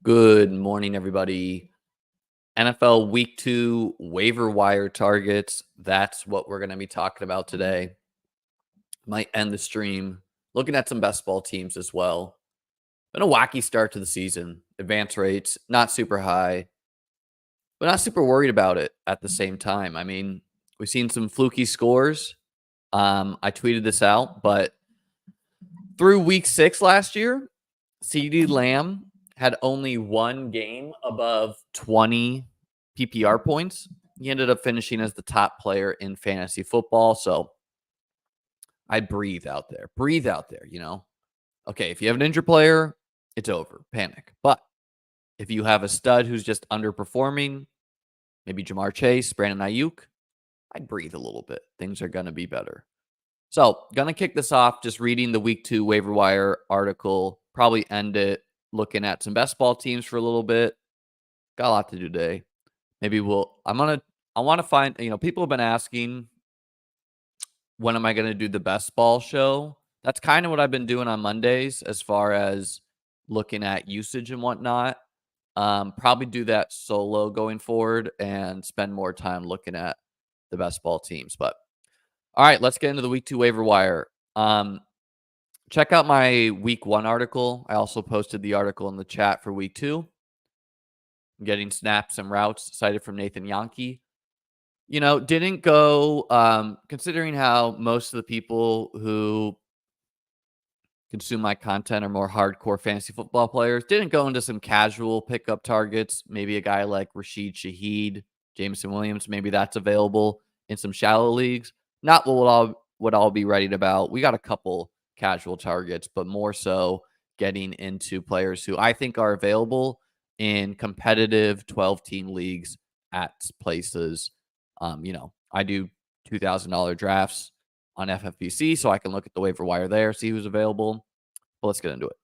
Good morning, everybody. NFL Week 2 waiver wire targets. That's what we're going to be talking about today. Might end the stream looking at some best ball teams as well. Been a wacky start to the season. Advance rates, not super high, but not super worried about it at the same time. I mean, we've seen some fluky scores. I tweeted this out, but through week 6 last year, CeeDee Lamb had only one game above 20 PPR points. He ended up finishing as the top player in fantasy football. So I breathe out there. Okay, if you have an injured player, it's over. Panic. But if you have a stud who's just underperforming, maybe Jamar Chase, Brandon Ayuk, I'd breathe a little bit. Things are going to be better. So, going to kick this off just reading the Week 2 waiver wire article. Probably end it looking at some best ball teams for a little bit. Got a lot to do today. Maybe I want to find, people have been asking, when am I going to do the best ball show? That's kind of what I've been doing on Mondays as far as looking at usage and whatnot. Probably do that solo going forward and spend more time looking at the best ball teams. But all right, let's get into the Week 2 waiver wire. Check out my Week 1 article. I also posted the article in the chat for Week 2. I'm getting snaps and routes cited from Nathan Wonky. Didn't go, considering how most of the people who consume my content are more hardcore fantasy football players, didn't go into some casual pickup targets. Maybe a guy like Rashid Shaheed, Jameson Williams, maybe that's available in some shallow leagues. Not what I'll be writing about. We got a couple casual targets, but more so getting into players who I think are available in competitive 12-team leagues at places. I do $2,000 drafts on FFPC, so I can look at the waiver wire there, see who's available. But let's get into it.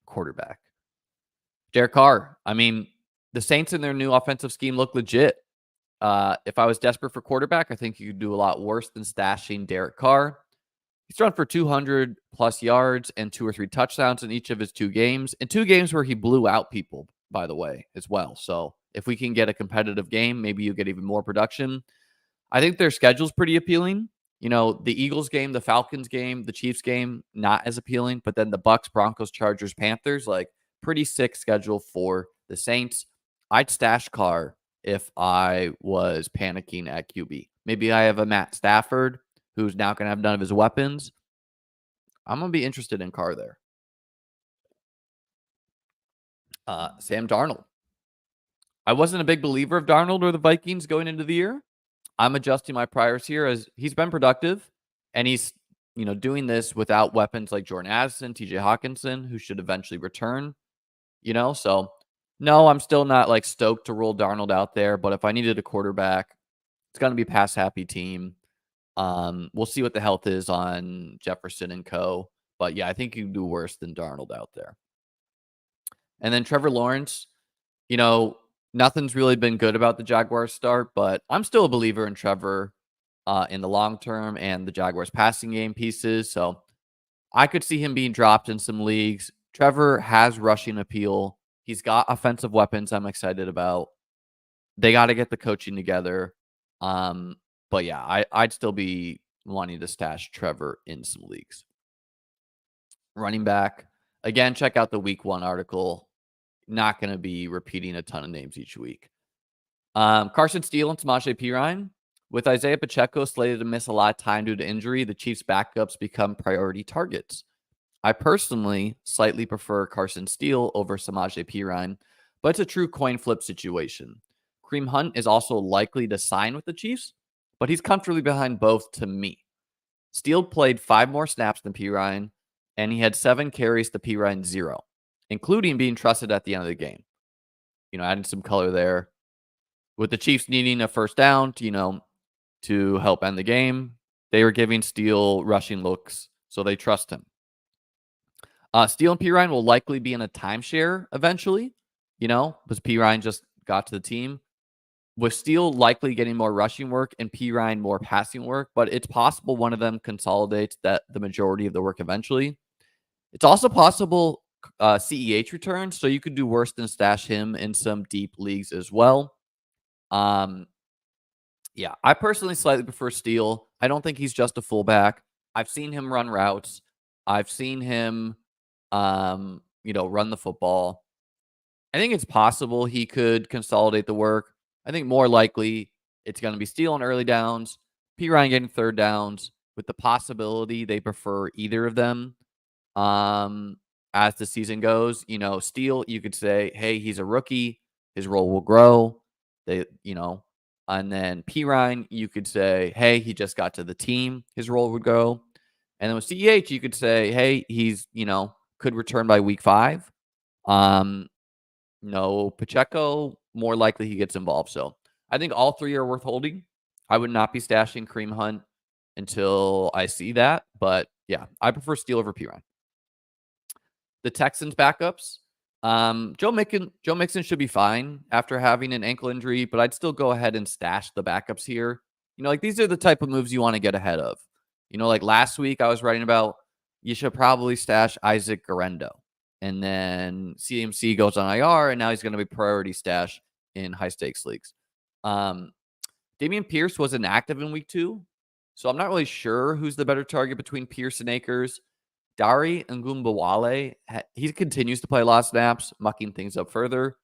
Quarterback. Derek Carr. I mean, the Saints in their new offensive scheme look legit. If I was desperate for quarterback, I think you could do a lot worse than stashing Derek Carr. He's thrown for 200 plus yards and 2 or 3 touchdowns in each of his 2 games. In 2 games where he blew out people, by the way, as well. So if we can get a competitive game, maybe you get even more production. I think their schedule's pretty appealing. The Eagles game, the Falcons game, the Chiefs game, not as appealing. But then the Bucks, Broncos, Chargers, Panthers, like pretty sick schedule for the Saints. I'd stash Carr if I was panicking at QB. Maybe I have a Matt Stafford who's now going to have none of his weapons. I'm going to be interested in Carr there. Sam Darnold. I wasn't a big believer of Darnold or the Vikings going into the year. I'm adjusting my priors here as he's been productive, and he's doing this without weapons like Jordan Addison, TJ Hawkinson, who should eventually return. So no, I'm still not like stoked to roll Darnold out there, but if I needed a quarterback, it's going to be pass happy team. We'll see what the health is on Jefferson and co. But yeah, I think you can do worse than Darnold out there. And then Trevor Lawrence, nothing's really been good about the Jaguars start, but I'm still a believer in Trevor in the long term and the Jaguars passing game pieces. So I could see him being dropped in some leagues. Trevor has rushing appeal. He's got offensive weapons I'm excited about. They got to get the coaching together. But yeah, I'd still be wanting to stash Trevor in some leagues. Running back. Again, check out the Week 1 article. Not going to be repeating a ton of names each week. Carson Steele and Samaje Perine. With Isaiah Pacheco slated to miss a lot of time due to injury, the Chiefs' backups become priority targets. I personally slightly prefer Carson Steele over Samaje Perine, but it's a true coin flip situation. Kareem Hunt is also likely to sign with the Chiefs, but he's comfortably behind both to me. Steele played 5 more snaps than Perine, and he had 7 carries to Perine 0, including being trusted at the end of the game. Adding some color there. With the Chiefs needing a first down to help end the game, they were giving Steele rushing looks, so they trust him. Steele and Perine will likely be in a timeshare eventually, because Perine just got to the team. With Steele likely getting more rushing work and Perine more passing work, but it's possible one of them consolidates the majority of the work eventually. It's also possible CEH returns, so you could do worse than stash him in some deep leagues as well. Yeah, I personally slightly prefer Steele. I don't think he's just a fullback. I've seen him run routes. I've seen him, run the football. I think it's possible he could consolidate the work. I think more likely it's going to be Steele on early downs, P. Ryan getting third downs, with the possibility they prefer either of them. As the season goes, Steele, you could say, hey, he's a rookie. His role will grow. And then P. Ryan, you could say, hey, he just got to the team. His role would grow. And then with CEH, you could say, hey, he's, could return by week 5. No, Pacheco, more likely he gets involved. So I think all 3 are worth holding. I would not be stashing Kareem Hunt until I see that. But yeah, I prefer Steele over P. Ryan. The Texans backups. Joe Mixon should be fine after having an ankle injury, but I'd still go ahead and stash the backups here. These are the type of moves you want to get ahead of. Like last week I was writing about you should probably stash Isaac Guerendo. And then CMC goes on IR, and now he's going to be priority stash in high-stakes leagues. Dameon Pierce was inactive in week 2, so I'm not really sure who's the better target between Pierce and Akers. Dari Ngumbawale, he continues to play a lot of snaps, mucking things up further.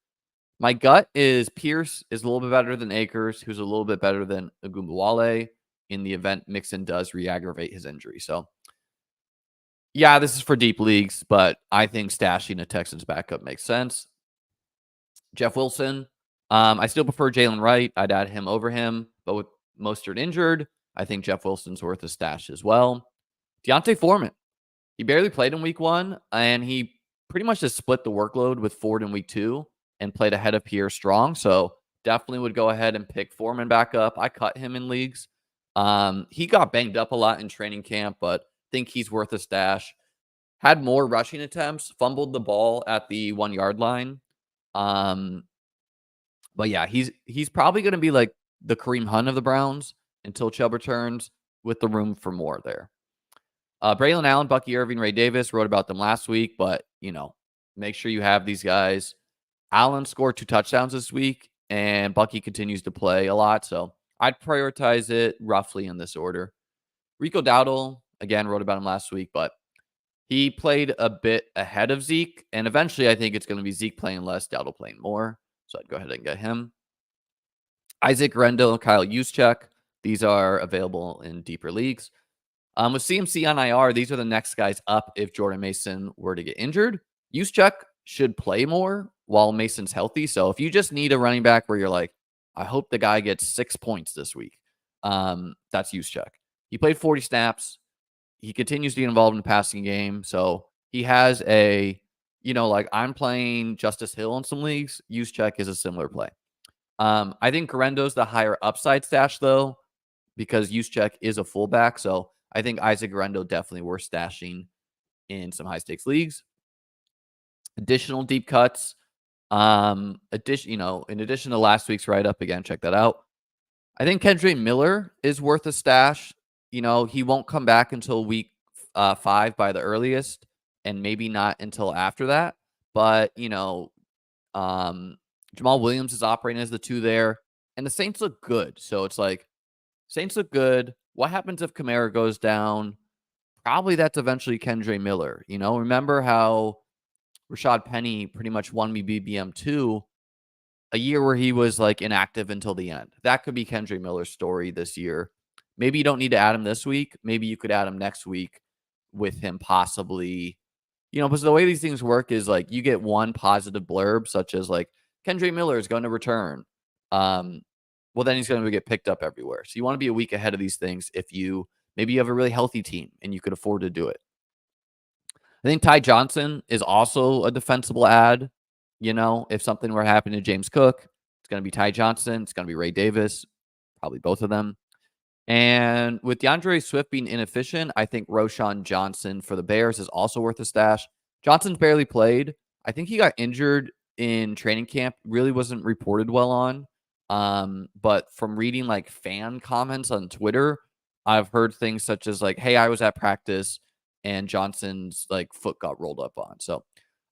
My gut is Pierce is a little bit better than Akers, who's a little bit better than Ngumbawale in the event Mixon does re-aggravate his injury. So, yeah, this is for deep leagues, but I think stashing a Texans backup makes sense. Jeff Wilson, I still prefer Jalen Wright. I'd add him over him, but with Mostert injured, I think Jeff Wilson's worth a stash as well. Deontay Foreman, he barely played in week 1, and he pretty much just split the workload with Ford in week 2 and played ahead of Pierre strong. So definitely would go ahead and pick Foreman back up. I cut him in leagues. He got banged up a lot in training camp, but think he's worth a stash. Had more rushing attempts, fumbled the ball at the 1-yard line. But yeah, he's probably going to be like the Kareem Hunt of the Browns until Chubb returns, with the room for more there. Braylon Allen, Bucky Irving, Ray Davis, wrote about them last week, but, make sure you have these guys. Allen scored 2 touchdowns this week, and Bucky continues to play a lot, so I'd prioritize it roughly in this order. Rico Dowdle, again, wrote about him last week, but he played a bit ahead of Zeke, and eventually I think it's going to be Zeke playing less, Dowdle playing more, so I'd go ahead and get him. Isaac Guerendo, Kyle Juszczyk, these are available in deeper leagues. With CMC on IR, these are the next guys up if Jordan Mason were to get injured. Juszczyk should play more while Mason's healthy. So if you just need a running back where you're like, I hope the guy gets 6 points this week, that's Juszczyk. He played 40 snaps. He continues to get involved in the passing game. So he has I'm playing Justice Hill in some leagues. Juszczyk is a similar play. I think Guerendo's the higher upside stash, though, because Juszczyk is a fullback. So I think Isaac Guerendo definitely worth stashing in some high-stakes leagues. Additional deep cuts. In addition to last week's write-up, again, check that out. I think Kendre Miller is worth a stash. He won't come back until week 5 by the earliest, and maybe not until after that. But, Jamal Williams is operating as the 2 there, and the Saints look good. So it's like, Saints look good. What happens if Kamara goes down? Probably that's eventually Kendre Miller. Remember how Rashad Penny pretty much won me BBM2 a year where he was like inactive until the end. That could be Kendre Miller's story this year. Maybe you don't need to add him this week. Maybe you could add him next week with him possibly, because the way these things work is like you get one positive blurb, such as like Kendre Miller is going to return. Well, then he's going to get picked up everywhere. So you want to be a week ahead of these things if maybe you have a really healthy team and you could afford to do it. I think Ty Johnson is also a defensible ad. If something were to happen to James Cook, it's going to be Ty Johnson. It's going to be Ray Davis, probably both of them. And with DeAndre Swift being inefficient, I think Roschon Johnson for the Bears is also worth a stash. Johnson's barely played. I think he got injured in training camp, really wasn't reported well on. But from reading like fan comments on Twitter, I've heard things such as like, hey, I was at practice and Johnson's like foot got rolled up on. So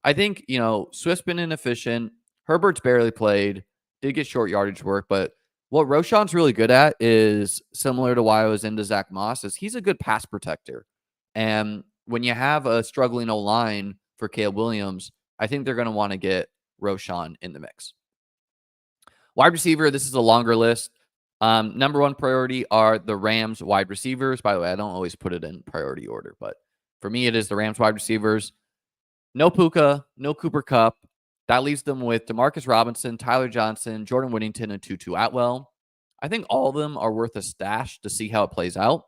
I think, Swift's been inefficient. Herbert's barely played, did get short yardage work, but what Roshan's really good at is similar to why I was into Zach Moss is he's a good pass protector. And when you have a struggling O-line for Caleb Williams, I think they're going to want to get Roshan in the mix. Wide receiver, this is a longer list. Number one priority are the Rams wide receivers. By the way, I don't always put it in priority order, but for me, it is the Rams wide receivers. No Puka, no Cooper Kupp. That leaves them with Demarcus Robinson, Tyler Johnson, Jordan Whittington, and Tutu Atwell. I think all of them are worth a stash to see how it plays out.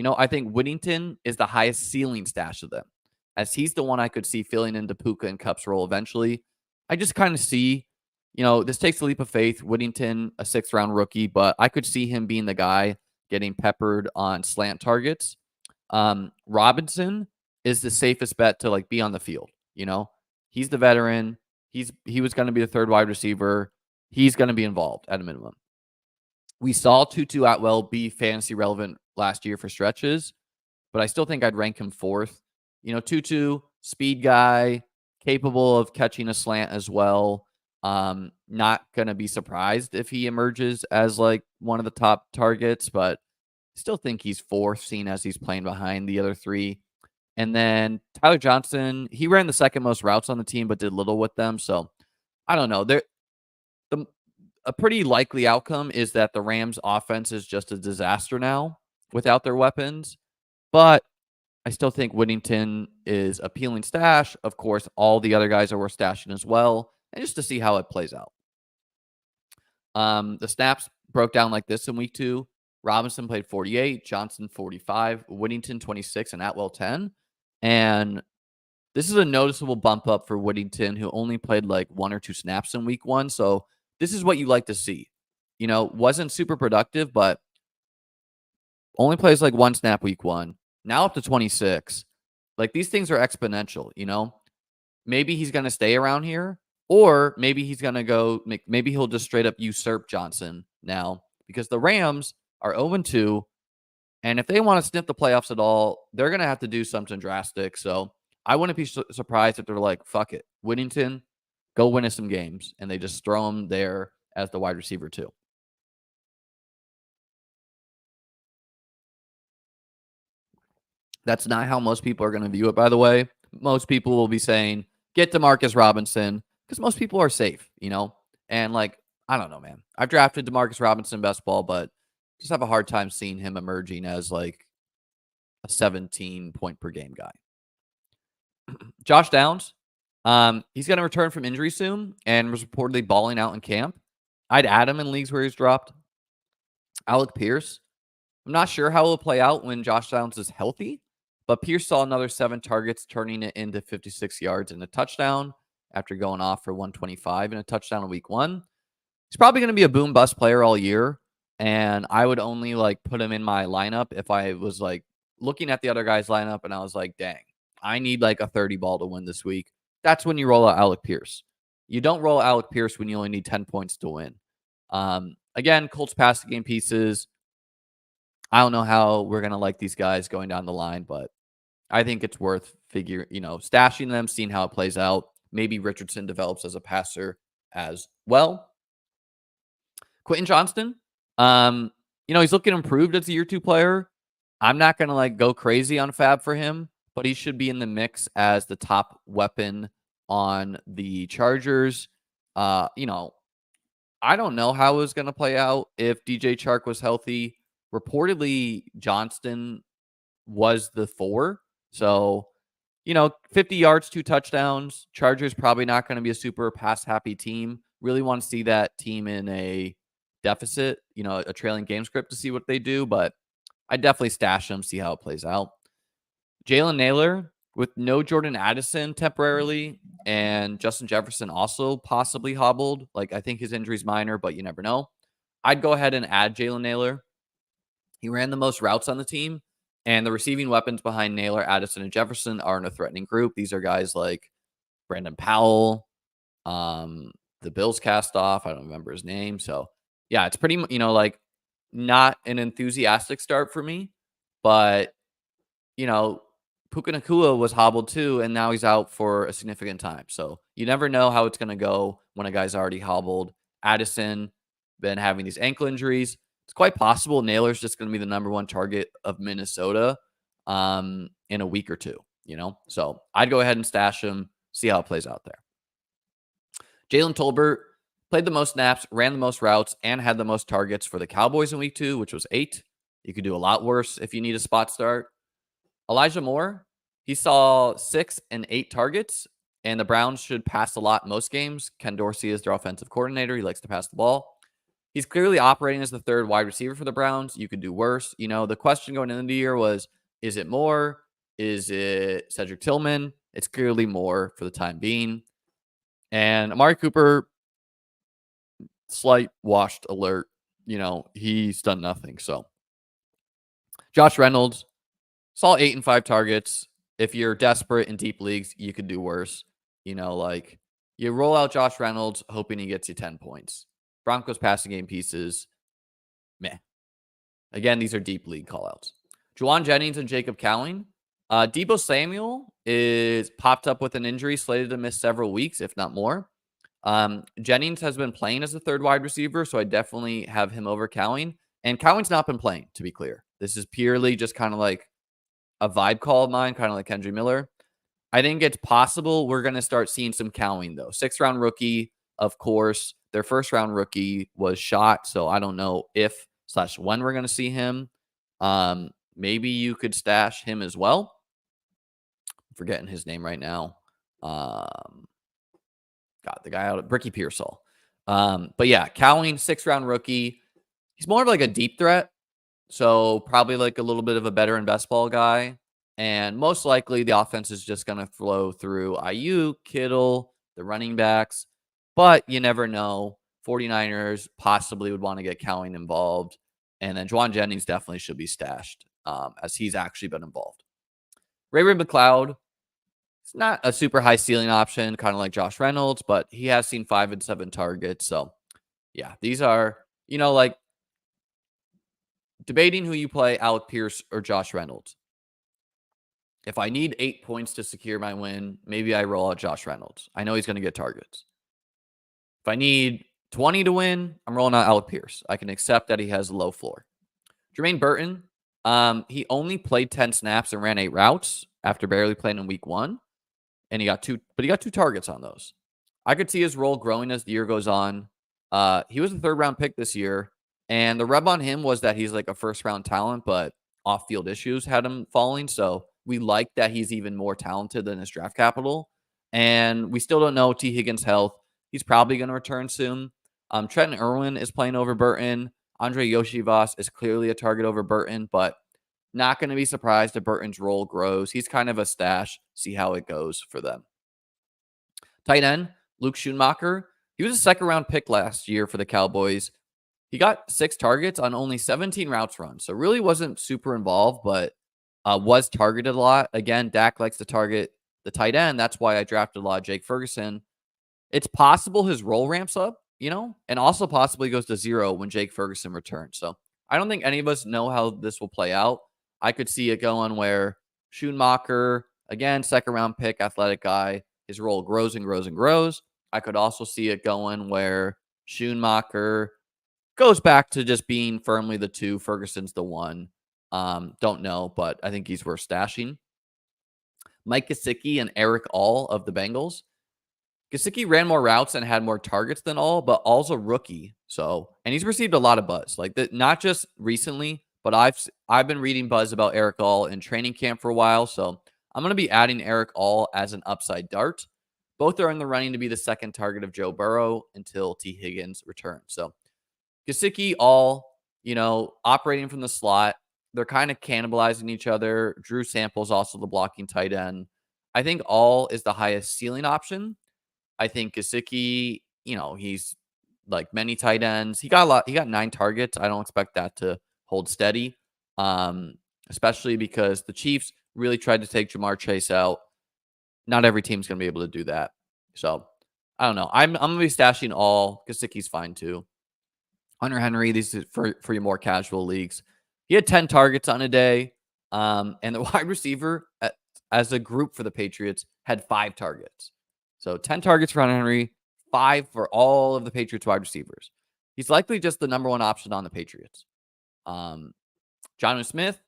I think Whittington is the highest ceiling stash of them, as he's the one I could see filling into Puka and Kupp's role eventually. I just kind of see, this takes a leap of faith. Whittington, a 6th-round rookie, but I could see him being the guy getting peppered on slant targets. Robinson is the safest bet to be on the field. He's the veteran. He was going to be the third wide receiver. He's going to be involved at a minimum. We saw Tutu Atwell be fantasy relevant last year for stretches, but I still think I'd rank him 4th. Tutu, speed guy, capable of catching a slant as well. Not going to be surprised if he emerges as one of the top targets, but still think he's 4th, seeing as he's playing behind the other 3. And then Tyler Johnson, he ran the 2nd most routes on the team, but did little with them. So I don't know. A pretty likely outcome is that the Rams offense is just a disaster now without their weapons. But I still think Whittington is appealing stash. Of course, all the other guys are worth stashing as well. And just to see how it plays out. The snaps broke down like this in week 2. Robinson played 48, Johnson 45, Whittington 26, and Atwell 10. And this is a noticeable bump up for Whittington, who only played 1 or 2 snaps in week 1. So this is what you like to see. Wasn't super productive, but only plays 1 snap week 1. Now up to 26. These things are exponential, Maybe he's going to stay around here, or maybe he's going to go, maybe he'll just straight up usurp Johnson now, because the Rams are 0-2. And if they want to sniff the playoffs at all, they're going to have to do something drastic. So I wouldn't be surprised if they're like, fuck it, Whittington, go win us some games. And they just throw him there as the wide receiver too. That's not how most people are going to view it, by the way. Most people will be saying, get DeMarcus Robinson, because most people are safe, And I don't know, man. I've drafted DeMarcus Robinson best ball, but just have a hard time seeing him emerging as a 17 point per game guy. Josh Downs, he's going to return from injury soon and was reportedly balling out in camp. I'd add him in leagues where he's dropped. Alec Pierce, I'm not sure how it'll play out when Josh Downs is healthy, but Pierce saw another 7 targets, turning it into 56 yards and a touchdown after going off for 125 and a touchdown in week 1. He's probably going to be a boom bust player all year. And I would only put him in my lineup if I was looking at the other guy's lineup and I was like, dang, I need a 30 ball to win this week. That's when you roll out Alec Pierce. You don't roll Alec Pierce when you only need 10 points to win. Again, Colts passing game pieces. I don't know how we're going to like these guys going down the line, but I think it's worth stashing them, seeing how it plays out. Maybe Richardson develops as a passer as well. Quentin Johnston, he's looking improved as a year 2 player. I'm not going to go crazy on Fab for him, but he should be in the mix as the top weapon on the Chargers. I don't know how it was going to play out if DJ Chark was healthy. Reportedly, Johnston was the 4. So, 50 yards, 2 touchdowns. Chargers probably not going to be a super pass-happy team. Really want to see that team in a deficit, a trailing game script to see what they do, but I definitely stash them, see how it plays out. Jalen Naylor, with no Jordan Addison temporarily, and Justin Jefferson also possibly hobbled. I think his injury's minor, but you never know. I'd go ahead and add Jalen Naylor. He ran the most routes on the team, and the receiving weapons behind Naylor, Addison, and Jefferson are in a threatening group. These are guys like Brandon Powell, the Bills cast off. I don't remember his name. So, yeah, it's pretty, not an enthusiastic start for me, but, Puka Nacua was hobbled too, and now he's out for a significant time. So you never know how it's going to go when a guy's already hobbled. Addison been having these ankle injuries. It's quite possible Naylor's just going to be the number one target of Minnesota in a week or two, So I'd go ahead and stash him, see how it plays out there. Jalen Tolbert played the most snaps, ran the most routes, and had the most targets for the Cowboys in week 2, which was 8. You could do a lot worse if you need a spot start. Elijah Moore, he saw 6 and 8 targets, and the Browns should pass a lot most games. Ken Dorsey is their offensive coordinator. He likes to pass the ball. He's clearly operating as the third wide receiver for the Browns. You could do worse. The question going into the year was, is it Moore? Is it Cedric Tillman? It's clearly Moore for the time being. And Amari Cooper, slight washed alert. He's done nothing. So Josh Reynolds saw 8 and 5 targets. If you're desperate in deep leagues, you could do worse. You roll out Josh Reynolds, hoping he gets you 10 points. Broncos passing game pieces, meh. Again, these are deep league callouts. Juwan Jennings and Jacob Cowing. Deebo Samuel is popped up with an injury, slated to miss several weeks, if not more. Jennings has been playing as a third wide receiver, so I definitely have him over Cowing. And Cowing's not been playing, to be clear. This is purely just kind of like a vibe call of mine, kind of like Kendry Miller. I think it's possible we're going to start seeing some Cowing, though. 6th-round rookie, of course. Their 1st-round rookie was shot, so I don't know if/when we're going to see him. Maybe you could stash him as well. I'm forgetting his name right now. God, the guy out of Bricky Pearsall. But yeah, Cowing, 6th-round rookie. He's more of like a deep threat. So probably like a little bit of a better in best ball guy. And most likely the offense is just going to flow through Ayuk, Kittle, the running backs. But you never know. 49ers possibly would want to get Cowing involved. And then Juwan Jennings definitely should be stashed as he's actually been involved. Ray-Ray McCloud, it's not a super high ceiling option, kind of like Josh Reynolds, but he has seen 5 and 7 targets. So yeah, these are, like debating who you play, Alec Pierce or Josh Reynolds. If I need 8 points to secure my win, maybe I roll out Josh Reynolds. I know he's going to get targets. If I need 20 to win, I'm rolling out Alec Pierce. I can accept that he has a low floor. Jermaine Burton, he only played 10 snaps and ran 8 routes after barely playing in week 1. And he got 2 targets on those. I could see his role growing as the year goes on. He was a 3rd-round pick this year. And the rub on him was that he's like a 1st-round talent, but off-field issues had him falling. So we like that he's even more talented than his draft capital. And we still don't know T. Higgins' health. He's probably going to return soon. Trenton Irwin is playing over Burton. Andre Yoshivas is clearly a target over Burton, but not going to be surprised if Burton's role grows. He's kind of a stash. See how it goes for them. Tight end, Luke Schoonmaker. He was a 2nd-round pick last year for the Cowboys. He got 6 targets on only 17 routes run. So really wasn't super involved, but was targeted a lot. Again, Dak likes to target the tight end. That's why I drafted a lot of Jake Ferguson. It's possible his role ramps up, and also possibly goes to 0 when Jake Ferguson returns. So I don't think any of us know how this will play out. I could see it going where Schoonmaker, again, 2nd-round pick, athletic guy, his role grows and grows and grows. I could also see it going where Schoonmaker goes back to just being firmly the 2. Ferguson's the 1. Don't know, but I think he's worth stashing. Mike Gesicki and Eric All of the Bengals. Gesicki ran more routes and had more targets than All, but All's a rookie. And he's received a lot of buzz. Like that, not just recently, but I've been reading buzz about Eric All in training camp for a while. So I'm going to be adding Eric All as an upside dart. Both are in the running to be the 2nd target of Joe Burrow until T. Higgins returns. So Gesicki, All, operating from the slot. They're kind of cannibalizing each other. Drew Sample's also the blocking tight end. I think All is the highest ceiling option. I think Gesicki, he's like many tight ends. He got 9 targets. I don't expect that to hold steady, especially because the Chiefs really tried to take Jamar Chase out. Not every team's going to be able to do that. So I don't know. I'm going to be stashing All. Gesicki's fine too. Hunter Henry, these are for your more casual leagues. He had 10 targets on a day. And the wide receiver as a group for the Patriots, had 5 targets. So 10 targets for Hunter Henry, 5 for all of the Patriots wide receivers. He's likely just the number 1 option on the Patriots. Jonnu Smith,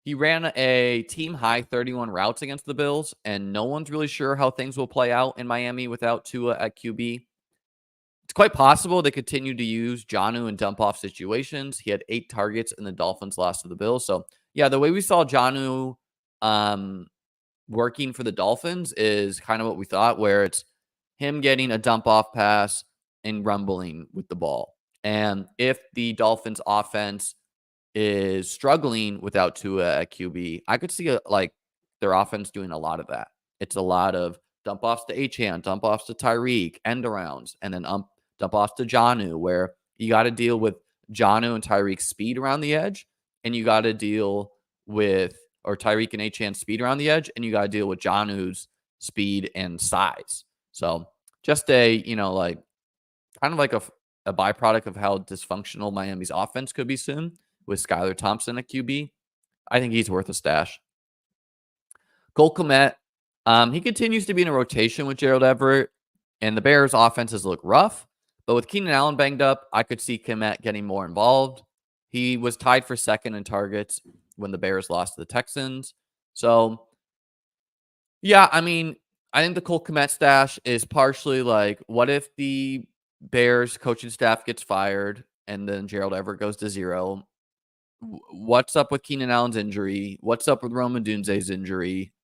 he ran a team high 31 routes against the Bills, and no one's really sure how things will play out in Miami without Tua at QB. It's quite possible they continue to use Jonnu in dump-off situations. He had 8 targets in the Dolphins' loss to the Bills. So, yeah, the way we saw Jonnu working for the Dolphins is kind of what we thought, where it's him getting a dump-off pass and rumbling with the ball. And if the Dolphins' offense is struggling without Tua at QB, I could see their offense doing a lot of that. It's a lot of dump offs to Achane, dump offs to Tyreek, end arounds, and then dump offs to Jonnu, where you got to deal with Jonnu and Tyreek's speed around the edge, and you got to deal with Tyreek and Achane's speed around the edge, and you got to deal with Jonnu's speed and size. So just a kind of like a byproduct of how dysfunctional Miami's offense could be soon with Skylar Thompson at QB. I think he's worth a stash. Cole Kmet, he continues to be in a rotation with Gerald Everett, and the Bears' offenses look rough. But with Keenan Allen banged up, I could see Kmet getting more involved. He was tied for second in targets when the Bears lost to the Texans. So, yeah, I mean, I think the Cole Kmet stash is partially like, what if the Bears coaching staff gets fired and then Gerald Everett goes to 0? What's up with Keenan Allen's injury? What's up with Rome Odunze's injury?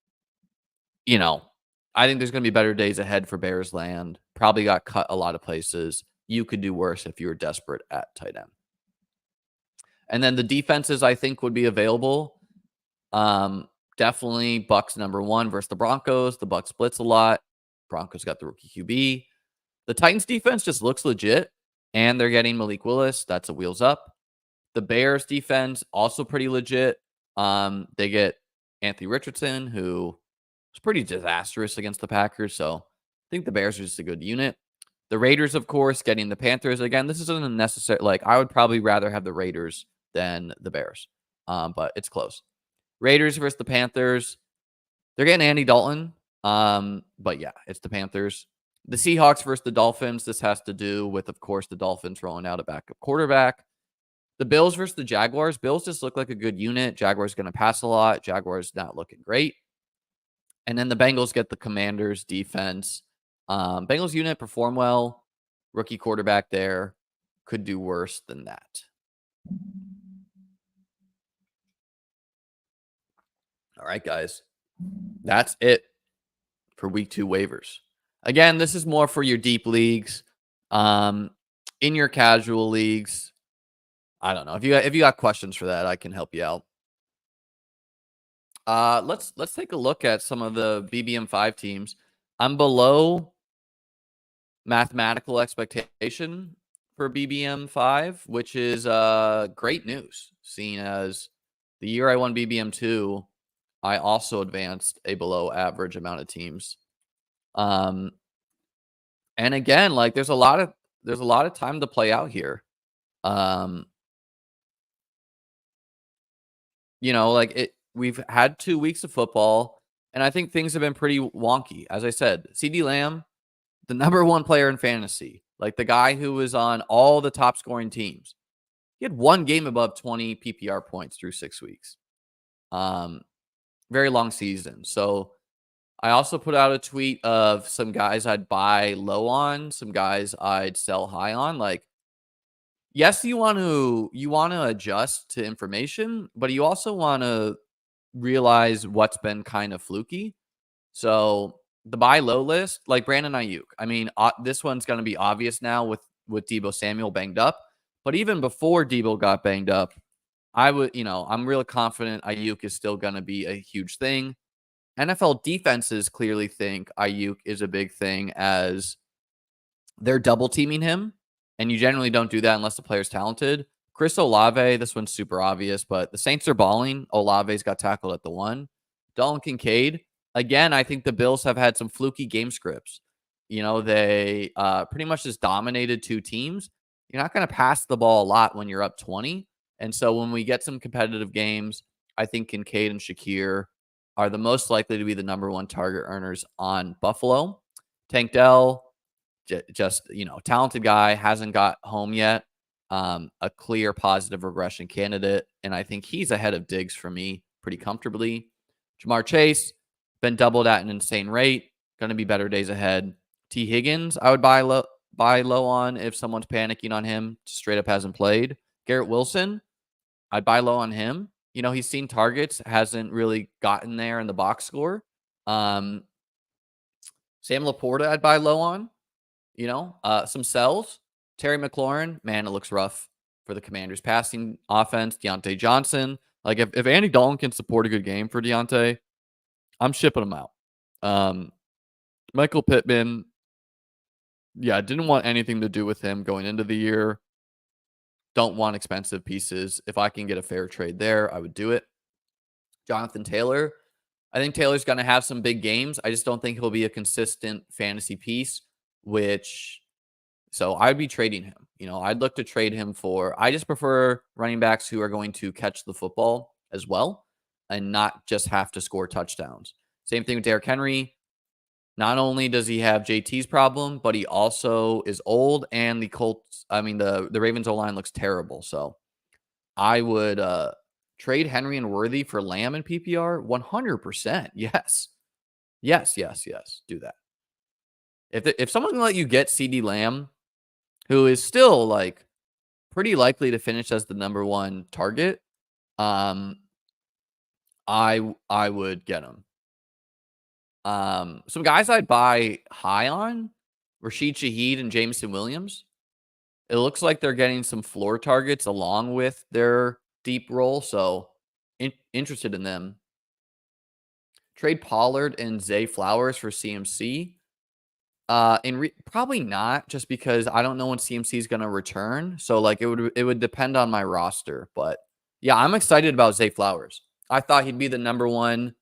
I think there's going to be better days ahead for Bears land. Probably got cut a lot of places. You could do worse if you were desperate at tight end. And then the defenses I think would be available. Definitely Bucks number 1 versus the Broncos. The Bucks blitz a lot. Broncos got the rookie QB. The Titans defense just looks legit, and they're getting Malik Willis. That's a wheels up. The Bears defense also pretty legit. They get Anthony Richardson, who was pretty disastrous against the Packers. So I think the Bears are just a good unit. The Raiders, of course, getting the Panthers. Again, this isn't a necessary. I would probably rather have the Raiders than the Bears, but it's close. Raiders versus the Panthers. They're getting Andy Dalton. But yeah, it's the Panthers. The Seahawks versus the Dolphins. This has to do with, of course, the Dolphins rolling out a backup quarterback. The Bills versus the Jaguars. Bills just look like a good unit. Jaguars going to pass a lot. Jaguars not looking great. And then the Bengals get the Commanders defense. Bengals unit perform well. Rookie quarterback there. Could do worse than that. All right, guys. That's it for week 2 waivers. Again, this is more for your deep leagues. In your casual leagues, I don't know. If you got questions for that, I can help you out. Let's take a look at some of the BBM5 teams. I'm below mathematical expectation for BBM5, which is great news, seeing as the year I won BBM2, I also advanced a below average amount of teams. And again, there's a lot of time to play out here. We've had 2 weeks of football, and I think things have been pretty wonky. As I said, CeeDee Lamb, the number 1 player in fantasy, the guy who was on all the top scoring teams. He had 1 game above 20 PPR points through 6 weeks. Very long season. So I also put out a tweet of some guys I'd buy low on, some guys I'd sell high on. Yes, you want to adjust to information, but you also want to realize what's been kind of fluky. So the buy low list, like Brandon Ayuk. I mean, this one's going to be obvious now with Deebo Samuel banged up. But even before Deebo got banged up, I'm really confident Ayuk is still going to be a huge thing. NFL defenses clearly think Ayuk is a big thing as they're double teaming him. And you generally don't do that unless the player's talented. Chris Olave, this one's super obvious, but the Saints are balling. Olave's got tackled at the 1. Dalton Kincaid, again, I think the Bills have had some fluky game scripts. They pretty much just dominated 2 teams. You're not going to pass the ball a lot when you're up 20. And so when we get some competitive games, I think Kincaid and Shakir are the most likely to be the number one target earners on Buffalo. Tank Dell, just, talented guy, hasn't got home yet. A clear positive regression candidate. And I think he's ahead of Diggs for me pretty comfortably. Jamar Chase, been doubled at an insane rate. Going to be better days ahead. T. Higgins, I would buy low on if someone's panicking on him. Straight up hasn't played. Garrett Wilson, I'd buy low on him. He's seen targets, hasn't really gotten there in the box score. Sam Laporta, I'd buy low on. Some sells. Terry McLaurin, man, it looks rough for the Commanders' passing offense. Deontay Johnson, like if Andy Dalton can support a good game for Deontay, I'm shipping him out. Michael Pittman, yeah, didn't want anything to do with him going into the year. Don't want expensive pieces. If I can get a fair trade there, I would do it. Jonathan Taylor, I think Taylor's going to have some big games. I just don't think he'll be a consistent fantasy piece, so I'd be trading him. I'd look to trade him I just prefer running backs who are going to catch the football as well and not just have to score touchdowns. Same thing with Derrick Henry. Not only does he have JT's problem, but he also is old, and the Ravens O-line looks terrible. So I would trade Henry and Worthy for Lamb and PPR 100%. Yes. Do that. If someone can let you get CD Lamb, who is still like pretty likely to finish as the number one target, I would get him. Some guys I'd buy high on: Rashid Shaheed and Jameson Williams. It looks like they're getting some floor targets along with their deep role, so interested in them. Trade Pollard and Zay Flowers for CMC. Probably not, just because I don't know when CMC is going to return. So like it would depend on my roster, but yeah, I'm excited about Zay Flowers. I thought he'd be the number one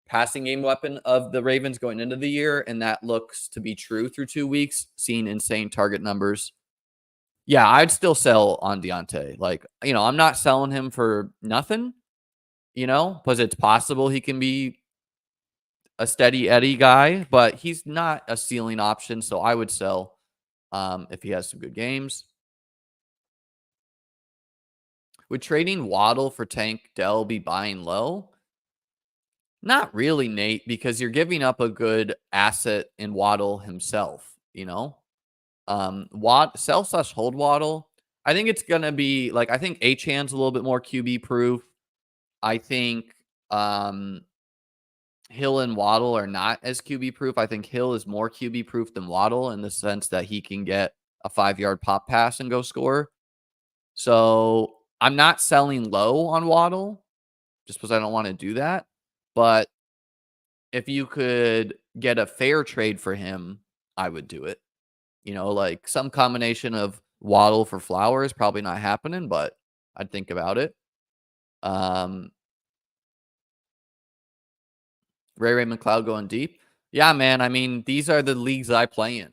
passing game weapon of the Ravens going into the year, and that looks to be true through 2 weeks, seeing insane target numbers. Yeah, I'd still sell on Deontay. Like, I'm not selling him for nothing, because it's possible he can be a steady Eddie guy, but he's not a ceiling option, so I would sell if he has some good games. Would trading Waddle for Tank Dell be buying low? Not really, Nate, because you're giving up a good asset in Waddle himself, sell/hold Waddle. I think it's gonna be like, I think Achan's a little bit more QB proof. I think Hill and Waddle are not as QB proof. I think Hill is more QB proof than Waddle in the sense that he can get a 5-yard pop pass and go score. So I'm not selling low on Waddle just because I don't want to do that. But if you could get a fair trade for him, I would do it. Like some combination of Waddle for Flowers, probably not happening, but I'd think about it. Ray McLeod going deep. Yeah, man. I mean, these are the leagues I play in,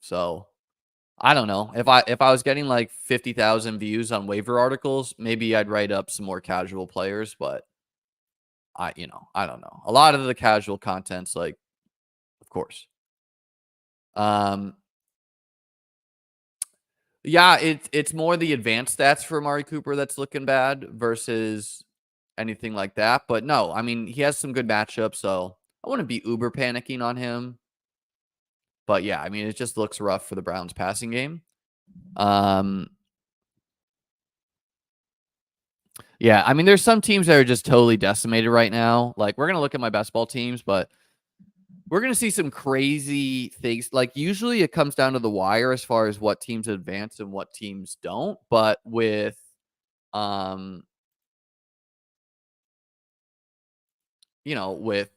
So I don't know. If I was getting like 50,000 views on waiver articles, maybe I'd write up some more casual players, but I don't know. A lot of the casual content's like, of course. Yeah, it's more the advanced stats for Amari Cooper that's looking bad versus anything like that. But no, I mean, he has some good matchups, so I wouldn't be uber panicking on him. But yeah, I mean, it just looks rough for the Browns passing game. Yeah, I mean, there's some teams that are just totally decimated right now. Like, we're going to look at my best ball teams, but we're going to see some crazy things. Like, usually it comes down to the wire as far as what teams advance and what teams don't. But with with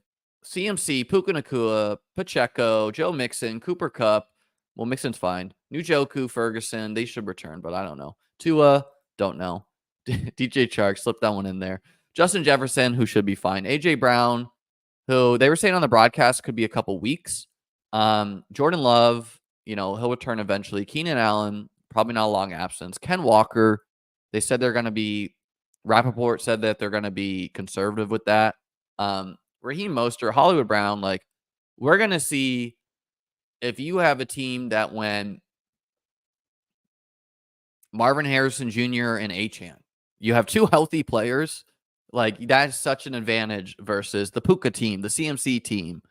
CMC, Puka Nacua, Pacheco, Joe Mixon, Cooper Kupp. Well, Mixon's fine. Njoku, Ferguson, they should return, but I don't know. Tua, don't know. DJ Chark, slip that one in there. Justin Jefferson, who should be fine. AJ Brown, who they were saying on the broadcast could be a couple weeks. Jordan Love, he'll return eventually. Keenan Allen, probably not a long absence. Ken Walker, they said they're going to be Rappaport said that they're going to be conservative with that. Raheem Mostert, Hollywood Brown, like we're going to see if you have a team that when Marvin Harrison Jr. and Achan, you have two healthy players, like that's such an advantage versus the Puka team, the CMC team,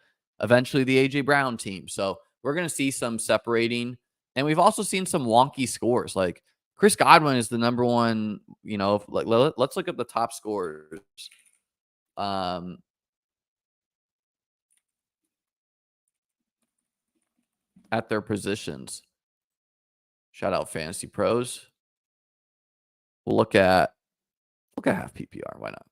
eventually the AJ Brown team. So we're going to see some separating. And we've also seen some wonky scores. Like Chris Godwin is the number one, like let's look at the top scorers. At their positions. Shout out Fantasy Pros. We'll look at half PPR. Why not?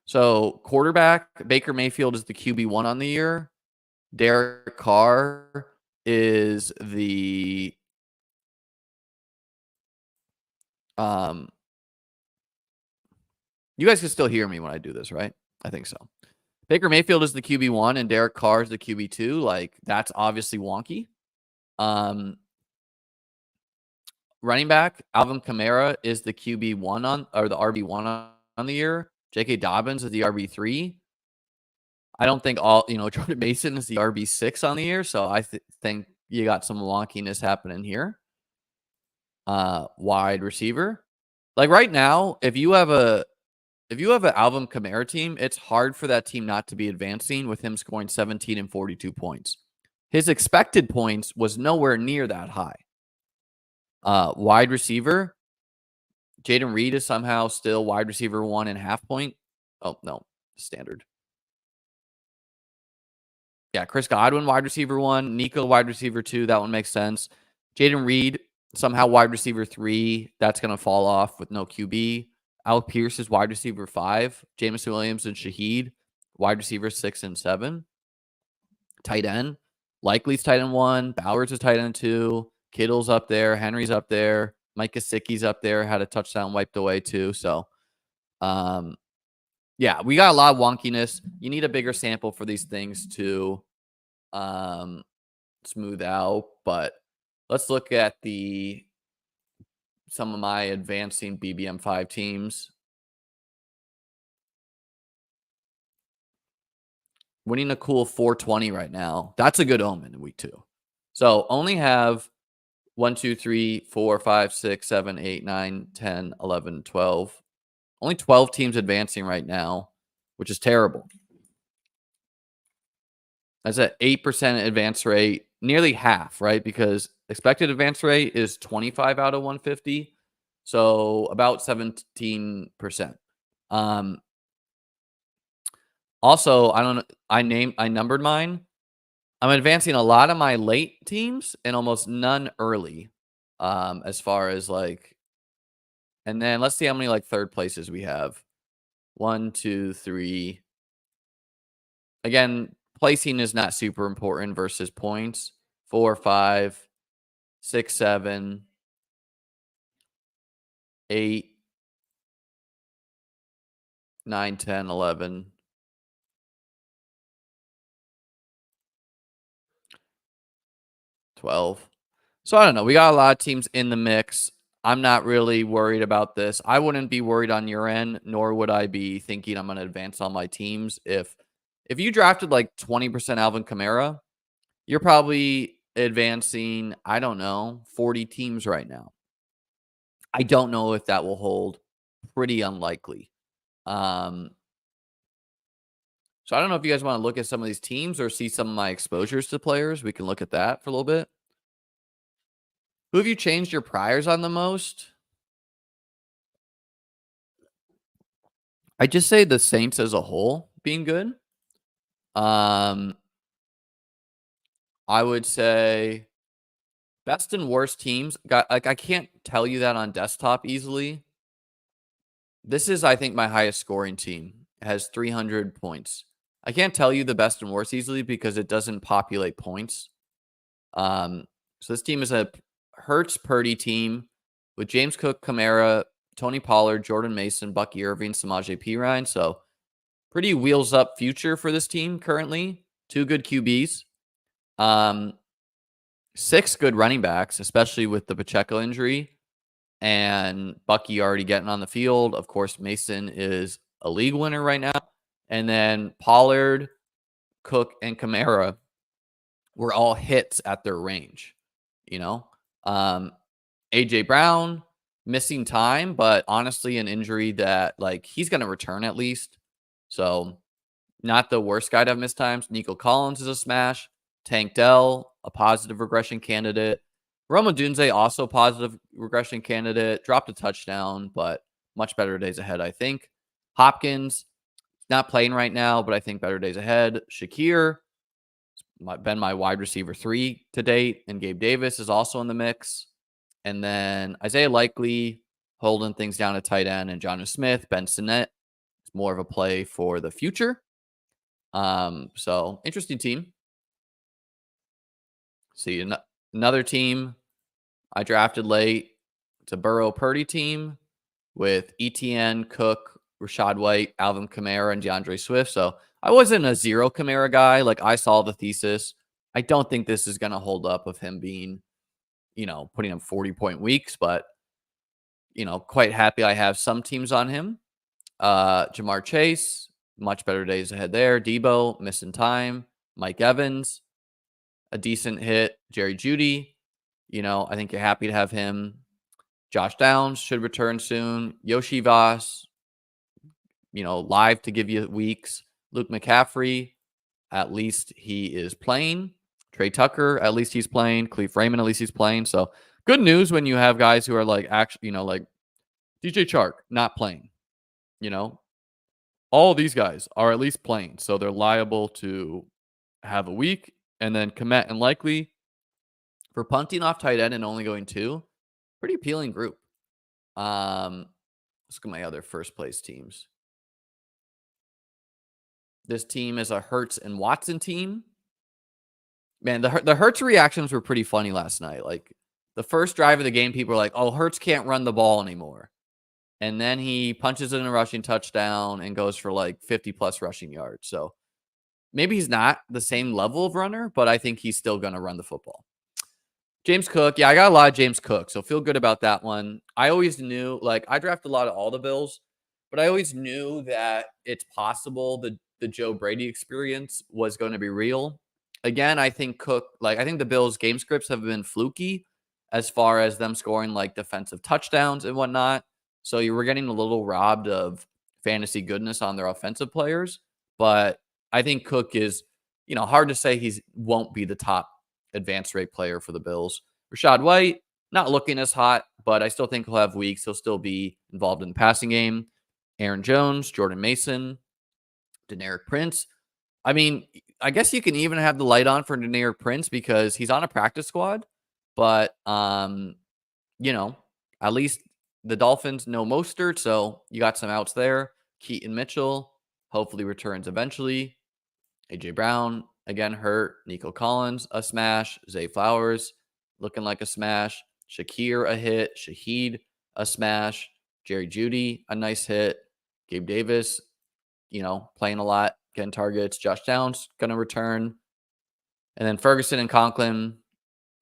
So quarterback, Baker Mayfield is the QB1 on the year. Derek Carr is the you guys can still hear me when I do this, right? I think so. Baker Mayfield is the QB1 and Derek Carr is the QB2. Like that's obviously wonky. Running back, Alvin Kamara is the QB1 or the RB1 on the year. J.K. Dobbins is the RB3. I don't think Jordan Mason is the RB6 on the year. So I think you got some wonkiness happening here. Wide receiver. Like right now, if you have an Alvin Kamara team, it's hard for that team not to be advancing with him scoring 17 and 42 points. His expected points was nowhere near that high. Wide receiver, Jaden Reed is somehow still wide receiver 1.5 point. Oh, no, standard. Yeah, Chris Godwin, wide receiver 1. Nico, wide receiver 2. That one makes sense. Jaden Reed, somehow wide receiver 3. That's going to fall off with no QB. Alec Pierce is wide receiver 5. Jameson Williams and Shaheed, wide receiver 6 and 7. Tight end, Likely's tight end 1. Bowers is tight end 2. Kittle's up there. Henry's up there. Mike Gesicki's up there. Had a touchdown wiped away too. So, yeah, we got a lot of wonkiness. You need a bigger sample for these things to smooth out. But let's look at some of my advancing BBM5 teams. Winning a cool 420 right now. That's a good omen in week 2. So only have 1, 2, 3, 4, 5, 6, 7, 8, 9, 10, 11, 12. Only 12 teams advancing right now, which is terrible. That's an 8% advance rate, nearly half, right? Because expected advance rate is 25 out of 150. So about 17%. Also, I numbered mine. I'm advancing a lot of my late teams and almost none early. As far as like, and then let's see how many like third places we have. 1, 2, 3. Again, placing is not super important versus points. 4, 5, 6, 7, 8, 9, 10, 11. 12. So I don't know. We got a lot of teams in the mix. I'm not really worried about this. I wouldn't be worried on your end, nor would I be thinking I'm going to advance all my teams. If you drafted like 20% Alvin Kamara, you're probably advancing, I don't know, 40 teams right now. I don't know if that will hold. Pretty unlikely. So I don't know if you guys want to look at some of these teams or see some of my exposures to players. We can look at that for a little bit. Who have you changed your priors on the most? I just say the Saints as a whole being good. I would say best and worst teams. I can't tell you that on desktop easily. This is, I think, my highest scoring team. It has 300 points. I can't tell you the best and worst easily because it doesn't populate points. So this team is a Hurts Purdy team with James Cook, Kamara, Tony Pollard, Jordan Mason, Bucky Irving, Samaje Perine. So pretty wheels up future for this team currently. 2 good QBs. 6 good running backs, especially with the Pacheco injury. and Bucky already getting on the field. Of course, Mason is a league winner right now. And then Pollard, Cook, and Kamara were all hits at their range, you know? AJ Brown missing time, but honestly, an injury that like he's going to return at least. So not the worst guy to have missed times. Nico Collins is a smash. Tank Dell, a positive regression candidate. Roma Dunze, also positive regression candidate. Dropped a touchdown, but much better days ahead, I think. Hopkins, not playing right now, but I think better days ahead. Shakir, been my wide receiver 3 to date. And Gabe Davis is also in the mix. And then Isaiah Likely holding things down at tight end. And Jonnu Smith, Ben Sinnett is more of a play for the future. So interesting team. See, another team I drafted late. It's a Burrow Purdy team with ETN, Cook, Rashad White, Alvin Kamara, and DeAndre Swift. So I wasn't a zero Kamara guy. Like I saw the thesis. I don't think this is going to hold up of him being, putting him 40-point weeks, but, quite happy I have some teams on him. Jamar Chase, much better days ahead there. Debo, missing time. Mike Evans, a decent hit. Jerry Jeudy, I think you're happy to have him. Josh Downs should return soon. Yoshi Voss, live to give you weeks. Luke McCaffrey, at least he is playing. Trey Tucker, at least he's playing. Cleve Raymond, at least he's playing. So good news when you have guys who are like, actually, like DJ Chark not playing. All these guys are at least playing. So they're liable to have a week. And then Komet and Likely for punting off tight end and only going 2. Pretty appealing group. Let's look at my other first place teams. This team is a Hurts and Watson team. Man, the Hurts reactions were pretty funny last night. Like the first drive of the game, people were like, "Oh, Hurts can't run the ball anymore," and then he punches in a rushing touchdown and goes for like 50+ rushing yards. So maybe he's not the same level of runner, but I think he's still going to run the football. James Cook. Yeah, I got a lot of James Cook, so feel good about that one. I always knew, like, I drafted a lot of all the Bills, but I always knew that it's possible the Joe Brady experience was going to be real. Again, I think Cook, I think the Bills' game scripts have been fluky as far as them scoring, like, defensive touchdowns and whatnot. So you were getting a little robbed of fantasy goodness on their offensive players. But I think Cook is, hard to say he won't be the top advanced rate player for the Bills. Rashad White, not looking as hot, but I still think he'll have weeks. He'll still be involved in the passing game. Aaron Jones, Jordan Mason, Deneric Prince. I mean, I guess you can even have the light on for Deneric Prince because he's on a practice squad. But, at least the Dolphins know Mostert, so you got some outs there. Keaton Mitchell hopefully returns eventually. AJ Brown, again, hurt. Nico Collins, a smash. Zay Flowers, looking like a smash. Shakir, a hit. Shaheed, a smash. Jerry Jeudy, a nice hit. Gabe Davis, playing a lot, getting targets. Josh Downs, going to return. And then Ferguson and Conklin,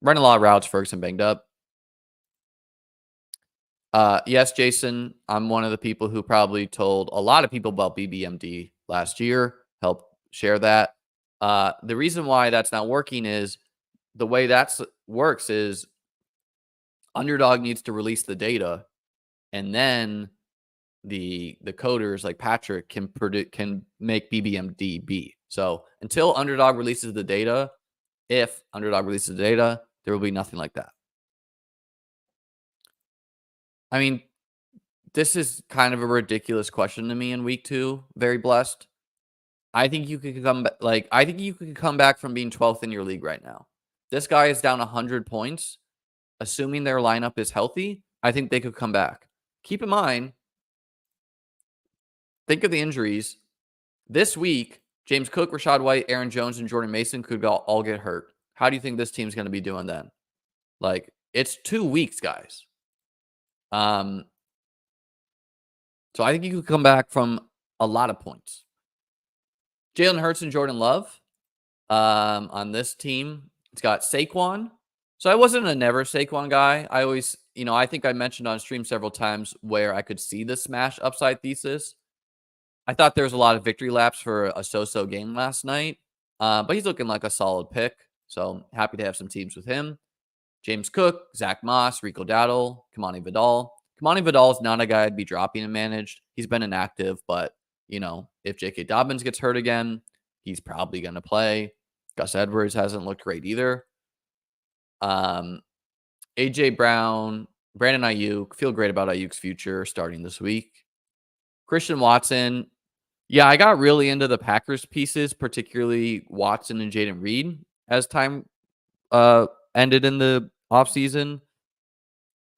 running a lot of routes. Ferguson banged up. Yes, Jason, I'm one of the people who probably told a lot of people about BBMD last year. Help share that. The reason why that's not working is the way that works is Underdog needs to release the data, and then the coders like Patrick can make BBMD be. So until Underdog releases the data, if Underdog releases the data, there will be nothing like that. I mean, this is kind of a ridiculous question to me in week 2. Very blessed. I think you could come back. I think you could come back from being 12th in your league right now. This guy is down 100 points. Assuming their lineup is healthy, I think they could come back. Keep in mind, think of the injuries. This week, James Cook, Rashad White, Aaron Jones, and Jordan Mason could all get hurt. How do you think this team's going to be doing then? It's 2 weeks, guys. So I think you could come back from a lot of points. Jalen Hurts and Jordan Love on this team. It's got Saquon, So I wasn't a never Saquon guy. I always, I think I mentioned on stream several times where I could see the smash upside thesis. I thought there was a lot of victory laps for a so-so game last night, but he's looking like a solid pick. So happy to have some teams with him. James Cook, Zach Moss, Rico Dowdle, Kamani Vidal. Kamani Vidal is not a guy I'd be dropping and managed. He's been inactive, but if J.K. Dobbins gets hurt again, he's probably going to play. Gus Edwards hasn't looked great either. AJ Brown, Brandon Ayuk. Feel great about Ayuk's future starting this week. Christian Watson. Yeah, I got really into the Packers pieces, particularly Watson and Jaden Reed as time ended in the offseason,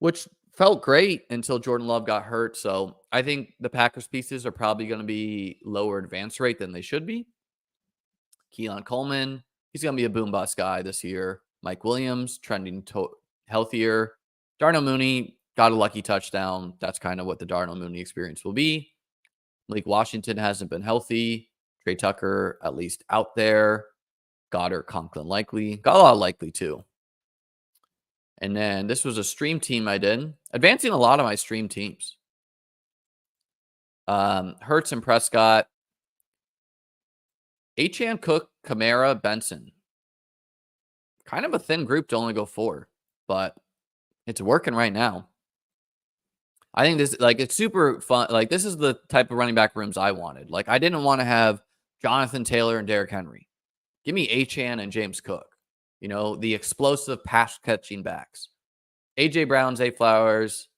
which felt great until Jordan Love got hurt. So I think the Packers pieces are probably going to be lower advance rate than they should be. Keon Coleman, he's going to be a boom bust guy this year. Mike Williams, trending healthier. Darnell Mooney got a lucky touchdown. That's kind of what the Darnell Mooney experience will be. Malik Washington hasn't been healthy. Trey Tucker, at least out there. Goddard, Conklin likely. Got a lot of likely too. And then this was a stream team I did. Advancing a lot of my stream teams. Hurts and Prescott. Achane, Cook, Kamara, Benson. Kind of a thin group to only go 4, but it's working right now. I think this, it's super fun. This is the type of running back rooms I wanted. I didn't want to have Jonathan Taylor and Derrick Henry. Give me Achane and James Cook. The explosive pass catching backs. AJ Brown, Zay Flowers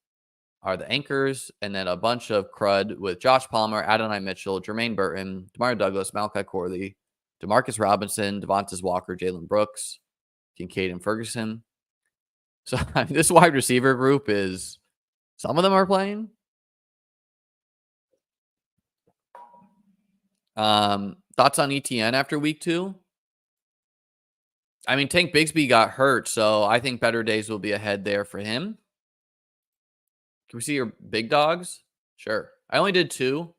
are the anchors, and then a bunch of crud with Josh Palmer, Adonai Mitchell, Jermaine Burton, Demario Douglas, Malachi Corley, Demarcus Robinson, Devontae Walker, Jalen Brooks, Kincaid, and Ferguson. So this wide receiver group is, some of them are playing. Thoughts on ETN after week 2? I mean, Tank Bigsby got hurt, so I think better days will be ahead there for him. Can we see your big dogs? Sure. I only did 2.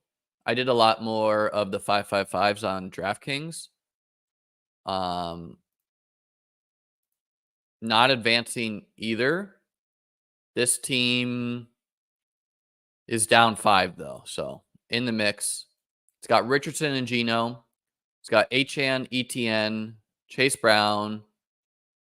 I did a lot more of the 555s on DraftKings. Not advancing either. This team is down 5, though. So in the mix. It's got Richardson and Geno. It's got Achane, ETN, Chase Brown,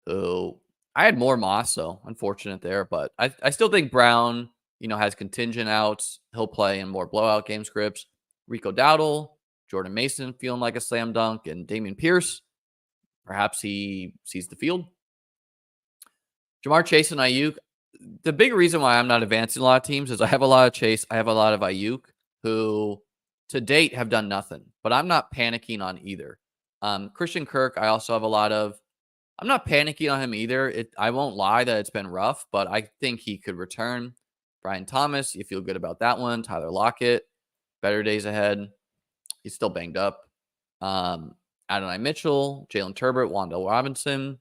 who I had more Moss, so unfortunate there. But I still think Brown, has contingent outs. He'll play in more blowout game scripts. Rico Dowdle, Jordan Mason feeling like a slam dunk, and Dameon Pierce. Perhaps he sees the field. Jamar Chase and Ayuk. The big reason why I'm not advancing a lot of teams is I have a lot of Chase. I have a lot of Ayuk, who to date have done nothing. But I'm not panicking on either. Christian Kirk, I also have a lot of. I'm not panicking on him either. I won't lie that it's been rough, but I think he could return. Brian Thomas, you feel good about that one. Tyler Lockett, better days ahead. He's still banged up. Adonai Mitchell, Jalen Turbert, Wandale Robinson.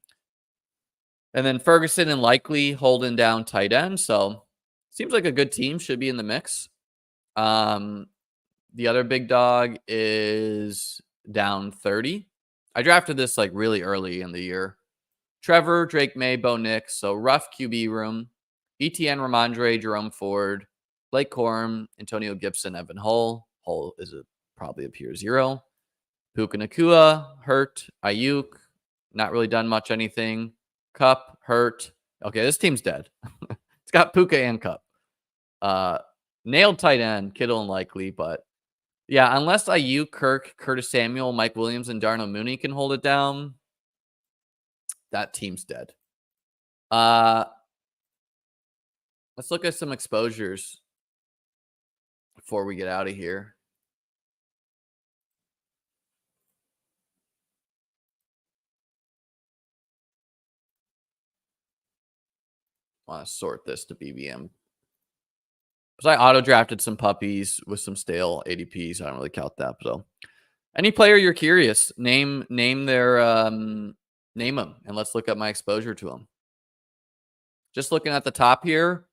And then Ferguson and Likely holding down tight end. So seems like a good team. Should be in the mix. The other big dog is down 30. I drafted this really early in the year. Trevor, Drake May, Bo Nix. So rough QB room. ETN, Ramondre, Jerome Ford, Blake Corum, Antonio Gibson, Evan Hull. Hull is probably a pure 0. Puka Nacua, hurt. Ayuk, not really done much anything. Cup, hurt. Okay, this team's dead. It's got Puka and Cup. Nailed tight end, Kittle and Likely, but yeah, unless Ayuk, Kirk, Curtis Samuel, Mike Williams, and Darnell Mooney can hold it down, that team's dead. Let's look at some exposures before we get out of here. I want to sort this to BBM. Because I auto-drafted some puppies with some stale ADPs. I don't really count that. So any player you're curious, name their name them, and let's look at my exposure to them. Just looking at the top here,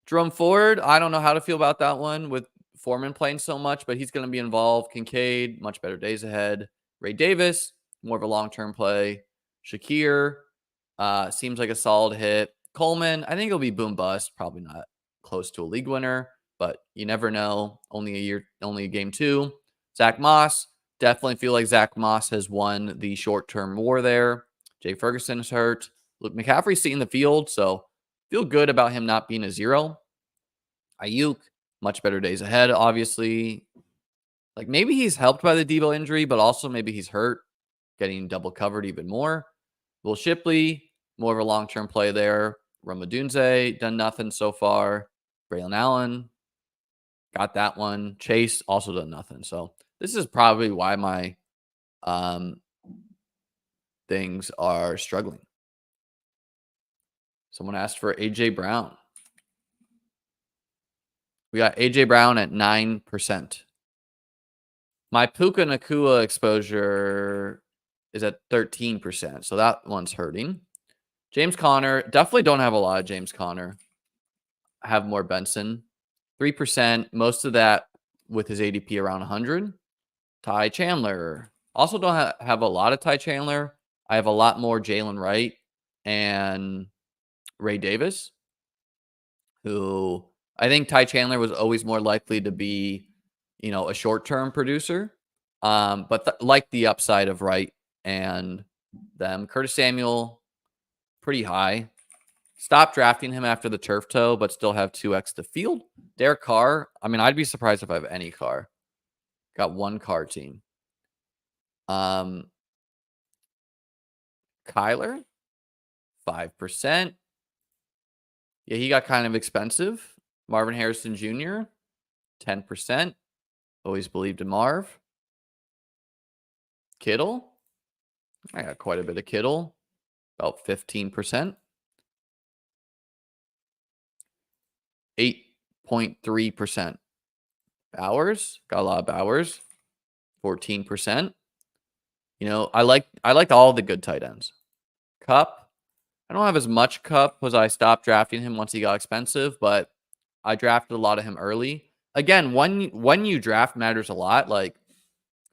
Jerome Ford, I don't know how to feel about that one with Foreman playing so much, but he's going to be involved. Kincaid, much better days ahead. Ray Davis, more of a long-term play. Shakir, Seems like a solid hit. Coleman, I think it'll be boom bust. Probably not close to a league winner, but you never know. Only game 2. Zach Moss, definitely feel like Zach Moss has won the short-term war there. Jay Ferguson is hurt. Luke McCaffrey's seeing the field, so feel good about him not being a 0. Ayuk, much better days ahead, obviously. Like, maybe he's helped by the Debo injury, but also maybe he's hurt, getting double covered even more. Will Shipley, more of a long-term play there. Ramadunze, done nothing so far. Braylon Allen, got that one. Chase, also done nothing. So this is probably why my things are struggling. Someone asked for A.J. Brown. We got A.J. Brown at 9%. My Puka Nakua exposure is at 13%, so that one's hurting. James Conner, definitely don't have a lot of James Conner. I have more Benson. 3%, most of that with his ADP around 100. Ty Chandler. Also don't have a lot of Ty Chandler. I have a lot more Jalen Wright and Ray Davis, who I think Ty Chandler was always more likely to be, a short-term producer. But like the upside of Wright and them. Curtis Samuel, pretty high. Stop drafting him after the turf toe, but still have 2x to field. Derek Carr, I mean, I'd be surprised if I have any Carr. Got one Carr team. Kyler, 5%. Yeah, he got kind of expensive. Marvin Harrison Jr., 10%. Always believed in Marv. Kittle, I got quite a bit of Kittle, about 15%. 8.3%. Bowers, got a lot of Bowers, 14%. I liked all the good tight ends. Cup, I don't have as much Cup because I stopped drafting him once he got expensive, but I drafted a lot of him early. Again, when you draft matters a lot. Like,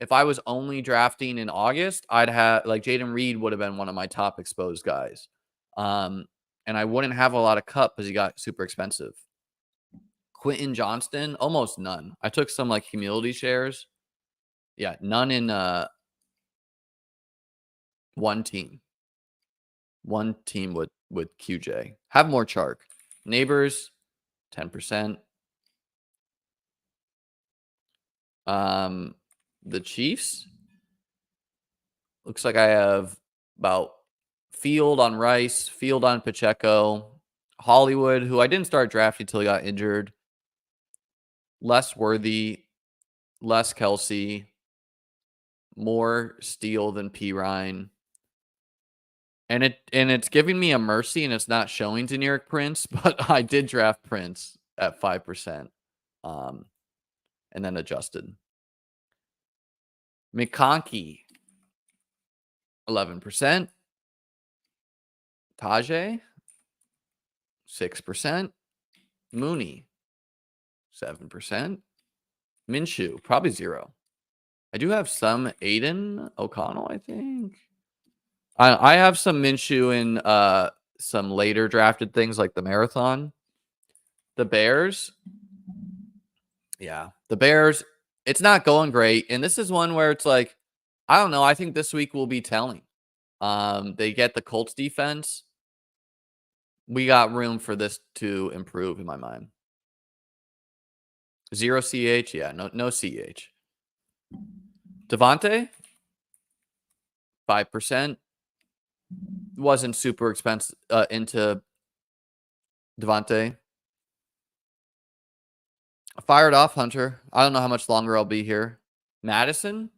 if I was only drafting in August, I'd have, like, Jaden Reed would have been one of my top exposed guys. And I wouldn't have a lot of Cup because he got super expensive. Quentin Johnston, almost none. I took some like humility shares. Yeah, none in one team. One team with QJ. Have more Chark. Neighbors, 10%. The Chiefs. Looks like I have about Field on Rice, Field on Pacheco, Hollywood, who I didn't start drafting until he got injured. Less Worthy, less Kelsey, more Steele than P. Ryan. And it's giving me a mercy, and it's not showing generic Prince, but I did draft Prince at 5%. And then adjusted. McConkey, 11%. Tajay, 6%. Mooney, 7%. Minshew, probably 0. I do have some Aiden O'Connell, I think. I have some Minshew in some later drafted things like the marathon. The Bears. Yeah, the Bears, it's not going great. And this is one where it's like, I don't know. I think this week will be telling. They get the Colts defense. We got room for this to improve in my mind. 0 CH. Yeah, no CH. Devontae, 5%. Wasn't super expensive into Devontae. Fired off Hunter. I don't know how much longer I'll be here. Madison.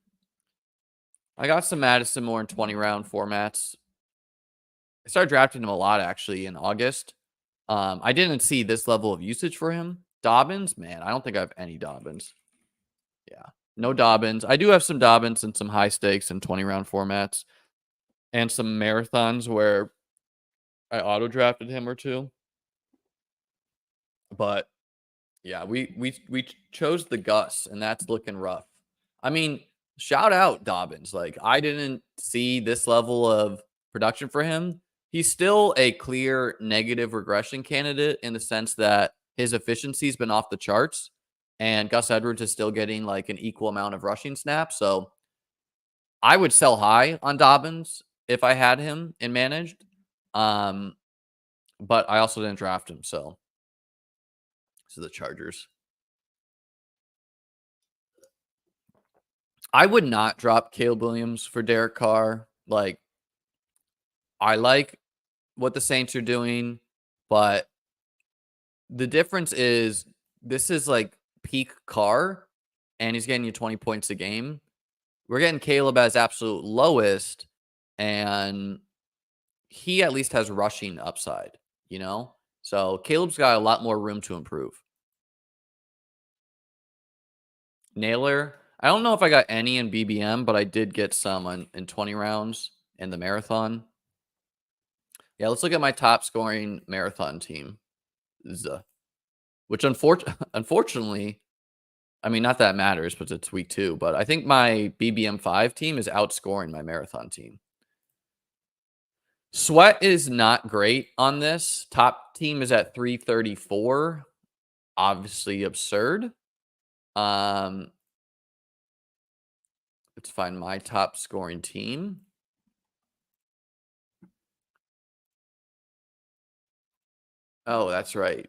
I got some Madison more in 20-round formats. I started drafting him a lot, actually, in August. I didn't see this level of usage for him. Dobbins, man, I don't think I have any Dobbins. Yeah, no Dobbins. I do have some Dobbins and some high stakes and 20-round formats. And some marathons where I auto-drafted him or two. But, yeah, we chose the Gus, and that's looking rough. I mean, shout out Dobbins. Like, I didn't see this level of production for him. He's still a clear negative regression candidate in the sense that his efficiency's been off the charts, and Gus Edwards is still getting like an equal amount of rushing snaps. So I would sell high on Dobbins if I had him and managed. But I also didn't draft him. So the Chargers. I would not drop Caleb Williams for Derek Carr. Like, I like what the Saints are doing, but the difference is this is like peak Carr, and he's getting you 20 points a game. We're getting Caleb as absolute lowest, and he at least has rushing upside, you know? So Caleb's got a lot more room to improve. Naylor, I don't know if I got any in BBM, but I did get some in 20 rounds in the marathon. Yeah, let's look at my top scoring marathon team. Which unfortunately, I mean, not that it matters, but it's week 2. But I think my BBM 5 team is outscoring my marathon team. Sweat is not great on this. Top team is at 334. Obviously absurd. Let's find my top scoring team. Oh, that's right.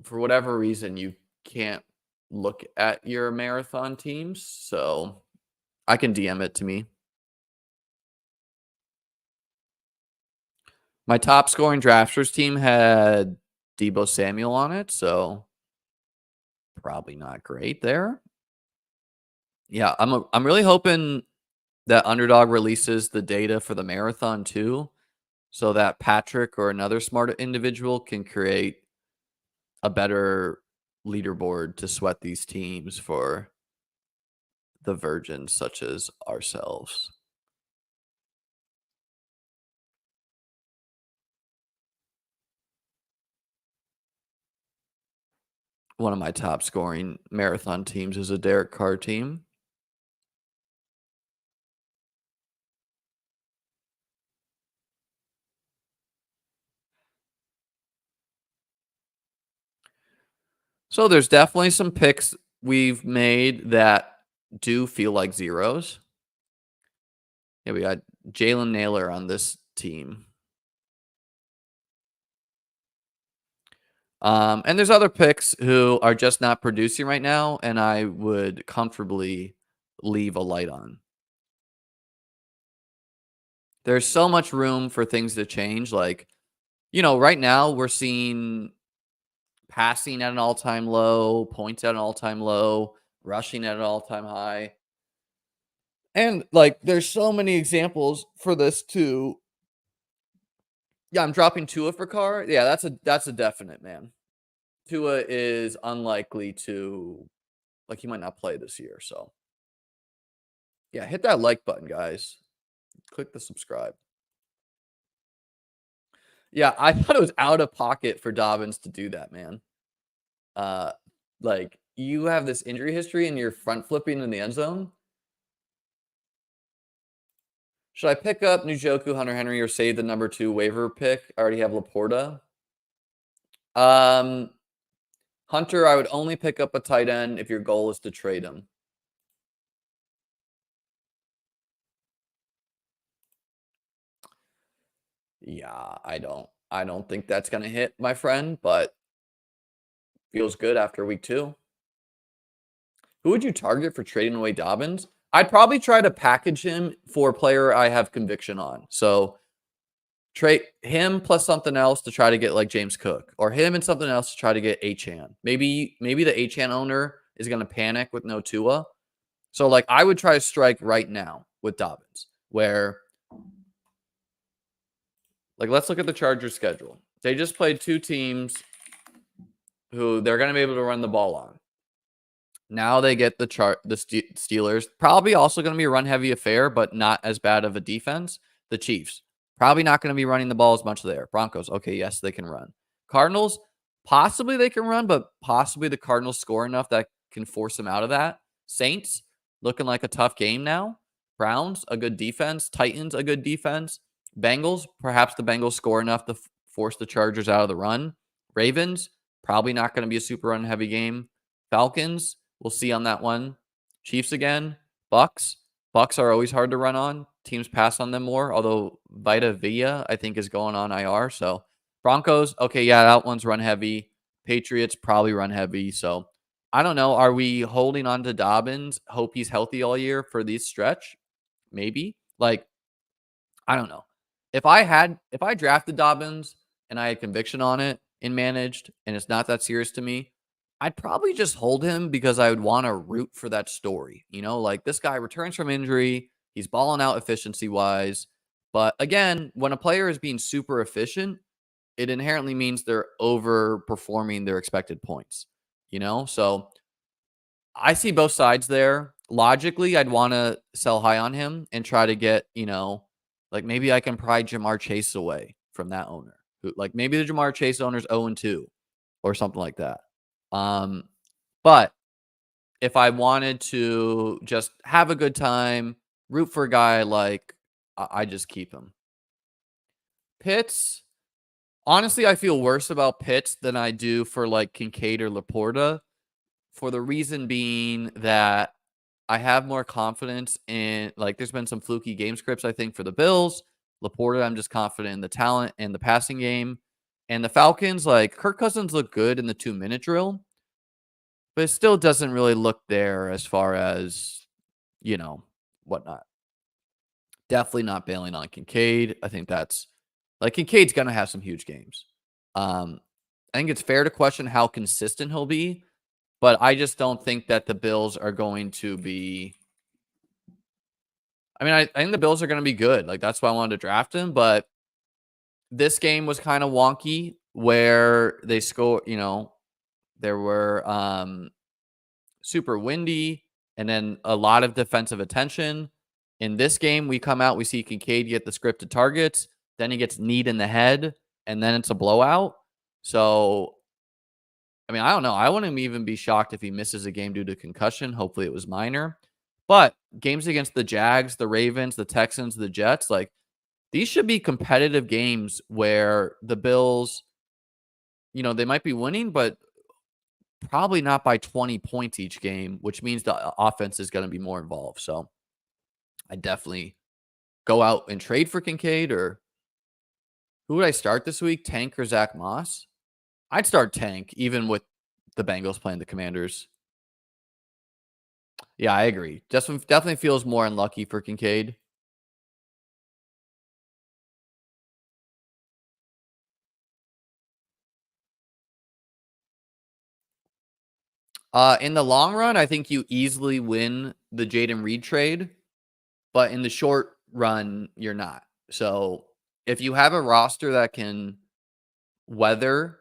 For whatever reason, you can't look at your marathon teams, so I can DM it to me. My top scoring drafters team had Deebo Samuel on it, so probably not great there. Yeah, I'm really hoping that Underdog releases the data for the marathon too, so that Patrick or another smart individual can create a better leaderboard to sweat these teams for the virgins such as ourselves. One of my top scoring marathon teams is a Derek Carr team. So there's definitely some picks we've made that do feel like zeros. Yeah, we got Jalen Naylor on this team. And there's other picks who are just not producing right now, and I would comfortably leave a light on. There's so much room for things to change. Like, right now we're seeing passing at an all-time low, points at an all-time low, rushing at an all-time high. And like there's so many examples for this too. Yeah, I'm dropping Tua for Carr. Yeah, that's a definite, man. Tua is unlikely to he might not play this year, so yeah, hit that like button, guys. Click the subscribe. Yeah, I thought it was out of pocket for Dobbins to do that, man. Like you have this injury history and you're front flipping in the end zone. Should I pick up Njoku, Hunter Henry, or save the number 2 waiver pick? I already have Laporta. Hunter, I would only pick up a tight end if your goal is to trade him. Yeah, I don't think that's going to hit, my friend, but feels good after week 2. Who would you target for trading away Dobbins? I'd probably try to package him for a player I have conviction on. So trade him plus something else to try to get like James Cook, or him and something else to try to get Achane. Maybe the Achane owner is going to panic with no Tua. So like I would try to strike right now with Dobbins, where like let's look at the Chargers schedule. They just played 2 teams who they're going to be able to run the ball on. Now they get the Steelers, probably also going to be a run heavy affair, but not as bad of a defense. The Chiefs, probably not going to be running the ball as much there. Broncos, okay, yes, they can run. Cardinals, possibly they can run, but possibly the Cardinals score enough that can force them out of that. Saints, looking like a tough game now. Browns, a good defense. Titans, a good defense. Bengals, perhaps the Bengals score enough to force the Chargers out of the run. Ravens, probably not going to be a super run heavy game. Falcons, we'll see on that one. Chiefs again. Bucks. Bucks are always hard to run on. Teams pass on them more, although Vita Villa, I think, is going on IR. So Broncos, okay, yeah, that one's run heavy. Patriots, probably run heavy. So I don't know. Are we holding on to Dobbins? Hope he's healthy all year for this stretch? Maybe. Like, I don't know. If I drafted Dobbins and I had conviction on it and managed, and it's not that serious to me, I'd probably just hold him because I would want to root for that story. Like this guy returns from injury, he's balling out efficiency wise. But again, when a player is being super efficient, it inherently means they're overperforming their expected points. So I see both sides there. Logically, I'd want to sell high on him and try to get, like maybe I can pry Jamar Chase away from that owner. Like maybe the Jamar Chase owner's 0-2 or something like that. But if I wanted to just have a good time, root for a guy like I just keep him. Pitts, honestly, I feel worse about Pitts than I do for like Kincaid or Laporta, for the reason being that I have more confidence in, like, there's been some fluky game scripts, I think, for the Bills. Laporta, I'm just confident in the talent and the passing game. And the Falcons, like, Kirk Cousins looked good in the 2-minute drill, but it still doesn't really look there as far as, whatnot. Definitely not bailing on Kincaid. I think that's, like, Kincaid's going to have some huge games. I think it's fair to question how consistent he'll be, but I just don't think that the Bills are going to be. I think the Bills are going to be good. Like, that's why I wanted to draft him. But this game was kind of wonky where they there were super windy and then a lot of defensive attention. In this game, we come out, we see Kincaid get the scripted targets, then he gets kneed in the head, and then it's a blowout. So, I don't know. I wouldn't even be shocked if he misses a game due to concussion. Hopefully it was minor. But games against the Jags, the Ravens, the Texans, the Jets, like, these should be competitive games where the Bills, they might be winning, but probably not by 20 points each game, which means the offense is going to be more involved. So I definitely go out and trade for Kincaid. Or who would I start this week? Tank or Zach Moss? I'd start Tank, even with the Bengals playing the Commanders. Yeah, I agree. Definitely feels more unlucky for Kincaid. In the long run, I think you easily win the Jaden Reed trade, but in the short run, you're not. So if you have a roster that can weather,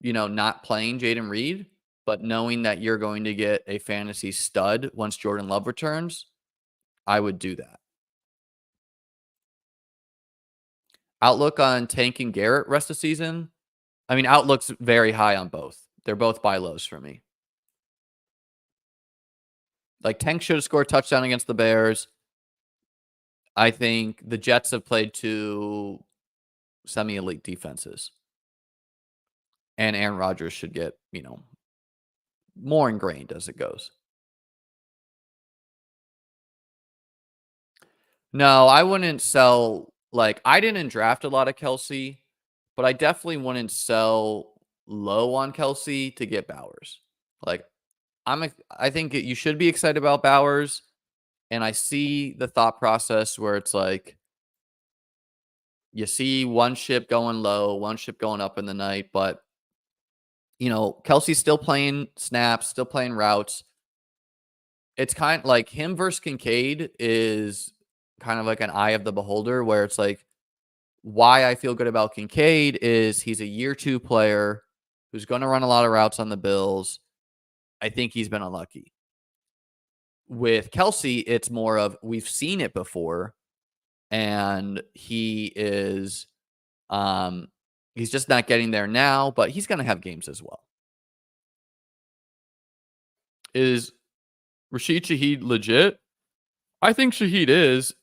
not playing Jaden Reed, but knowing that you're going to get a fantasy stud once Jordan Love returns, I would do that. Outlook on Tank and Garrett rest of season? Outlook's very high on both. They're both buy lows for me. Like, Tank should have scored a touchdown against the Bears. I think the Jets have played two semi-elite defenses. And Aaron Rodgers should get, more ingrained as it goes. No, I wouldn't sell. Like, I didn't draft a lot of Kelsey, but I definitely wouldn't sell low on Kelsey to get Bowers. Like, I think you should be excited about Bowers, and I see the thought process where it's like you see one ship going low, one ship going up in the night, but Kelsey's still playing snaps, still playing routes. It's kind of like him versus Kincaid is kind of like an eye of the beholder, where it's like, why I feel good about Kincaid is he's a year 2 player who's going to run a lot of routes on the Bills. I think he's been unlucky. With Kelsey, it's more of we've seen it before, and he is he's just not getting there now, but he's going to have games as well. Is Rashid Shaheed legit? I think Shaheed is.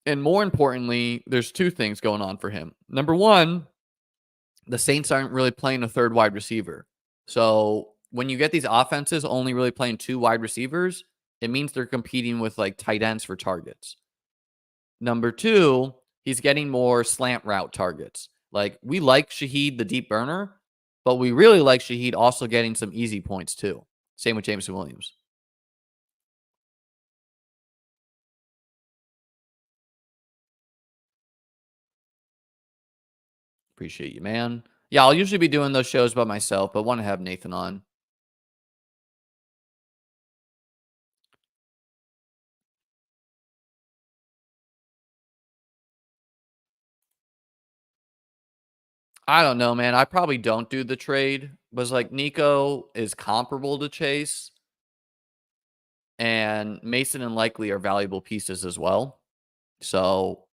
And more importantly, there's two things going on for him. Number one, the Saints aren't really playing a third wide receiver. So when you get these offenses only really playing two wide receivers, it means they're competing with like tight ends for targets. Number two, he's getting more slant route targets. Like we like Shaheed, the deep burner, but we really like Shaheed also getting some easy points too. Same with Jameson Williams. Appreciate you, man. Yeah, I'll usually be doing those shows by myself, but want to have Nathan on. I don't know, man. I probably don't do the trade. Was like Nico is comparable to Chase, and Mason and Likely are valuable pieces as well. So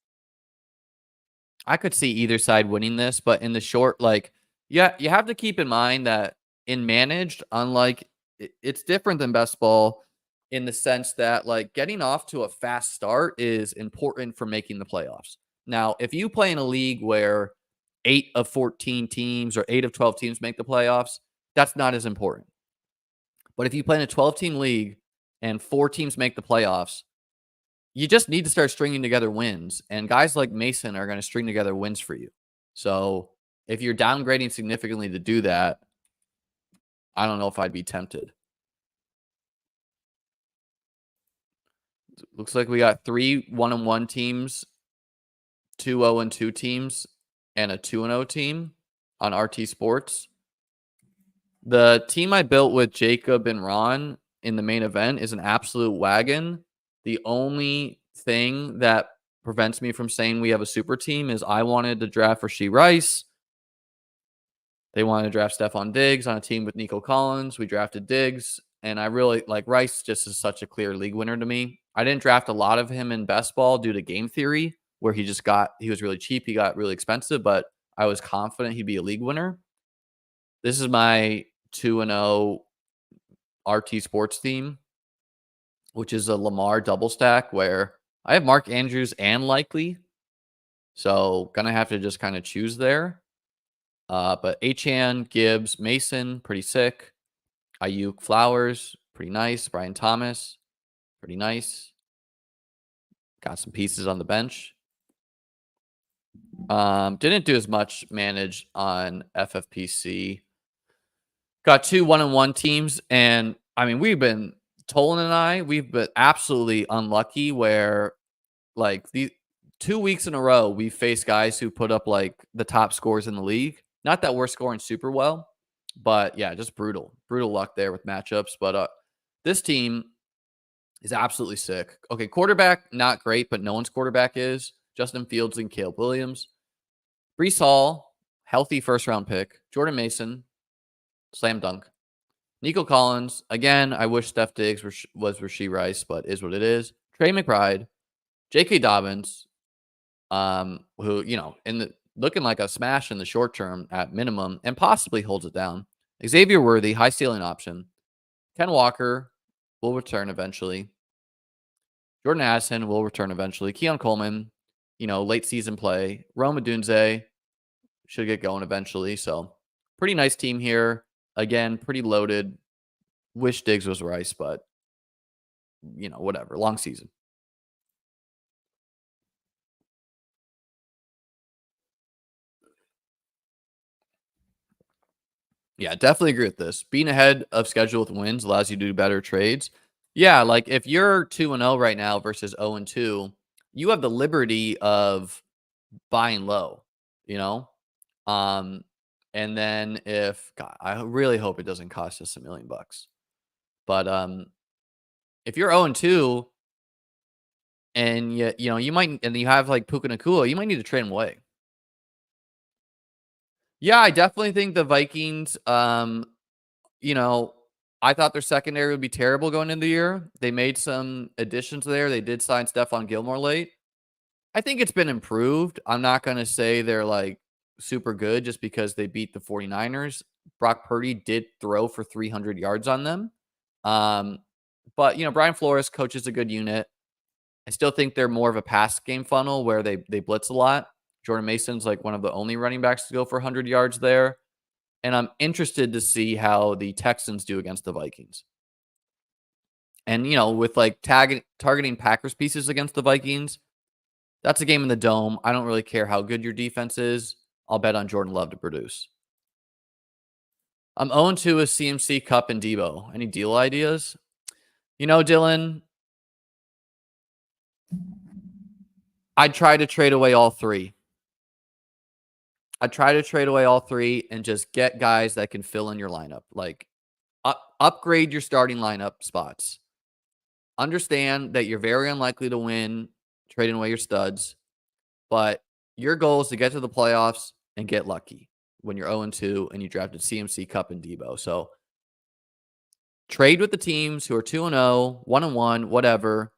I could see either side winning this, but in the short, like, yeah, you have to keep in mind that in managed, unlike it's different than best ball in the sense that like getting off to a fast start is important for making the playoffs. Now, if you play in a league where 8 of 14 teams or 8 of 12 teams make the playoffs, that's not as important. But if you play in a 12-team league and 4 teams make the playoffs, you just need to start stringing together wins, and guys like Mason are going to string together wins for you. So if you're downgrading significantly to do that, I don't know if I'd be tempted. Looks like we got 3 1-1 teams, 2 0-2 teams, and a 2-0 team on RT Sports. The team I built with Jacob and Ron in the main event is an absolute wagon. The only thing that prevents me from saying we have a super team is I wanted to draft Rashee Rice. They wanted to draft Stephon Diggs on a team with Nico Collins. We drafted Diggs, and I really like Rice. Just is such a clear league winner to me. I didn't draft a lot of him in best ball due to game theory, where he was really cheap. He got really expensive, but I was confident he'd be a league winner. This is my 2-0 RT Sports team, which is a Lamar double stack where I have Mark Andrews and Likely. So gonna have to just kind of choose there. But Achan, Gibbs, Mason, pretty sick. Ayuk, Flowers, pretty nice. Brian Thomas, pretty nice. Got some pieces on the bench. Didn't do as much manage on FFPC. Got 2 1-1 teams, and I mean Tolan and we've been absolutely unlucky where like the 2 weeks in a row we faced guys who put up like the top scores in the league. Not that we're scoring super well, but yeah, just brutal luck there with matchups. But this team is absolutely sick. Okay, quarterback not great, but no one's quarterback is Justin Fields and Caleb Williams. Brees Hall, healthy first round pick. Jordan Mason, slam dunk. Nico Collins, again, I wish Steph Diggs was Rashee Rice, but is what it is. Trey McBride, J.K. Dobbins, who, looking like a smash in the short term at minimum and possibly holds it down. Xavier Worthy, high ceiling option. Ken Walker will return eventually. Jordan Addison will return eventually. Keon Coleman, late season play. Rome Odunze should get going eventually. So pretty nice team here. Again, pretty loaded. Wish Diggs was Rice, but whatever. Long season. Yeah, definitely agree with this. Being ahead of schedule with wins allows you to do better trades. Yeah, like if you're 2-0 right now versus 0-2, you have the liberty of buying low, you know? Um, and then if God, I really hope it doesn't cost us $1 million. But if you're 0-2 and you might and you have like Puka Nakua, you might need to trade him away. Yeah, I definitely think the Vikings, I thought their secondary would be terrible going into the year. They made some additions there. They did sign Stephon Gilmore late. I think it's been improved. I'm not going to say they're like super good just because they beat the 49ers. Brock Purdy did throw for 300 yards on them. But Brian Flores coaches a good unit. I still think they're more of a pass game funnel where they blitz a lot. Jordan Mason's like one of the only running backs to go for 100 yards there. And I'm interested to see how the Texans do against the Vikings. And, with like targeting Packers pieces against the Vikings, that's a game in the dome. I don't really care how good your defense is. I'll bet on Jordan Love to produce. I'm 0-2 with CMC, Cup, and Debo. Any deal ideas? Dylan, I'd try to trade away all three. I'd try to trade away all three and just get guys that can fill in your lineup. Like, upgrade your starting lineup spots. Understand that you're very unlikely to win trading away your studs, but your goal is to get to the playoffs and get lucky when you're 0-2 and you drafted CMC, Cup, and Debo. So trade with the teams who are 2-0, 1-1, whatever,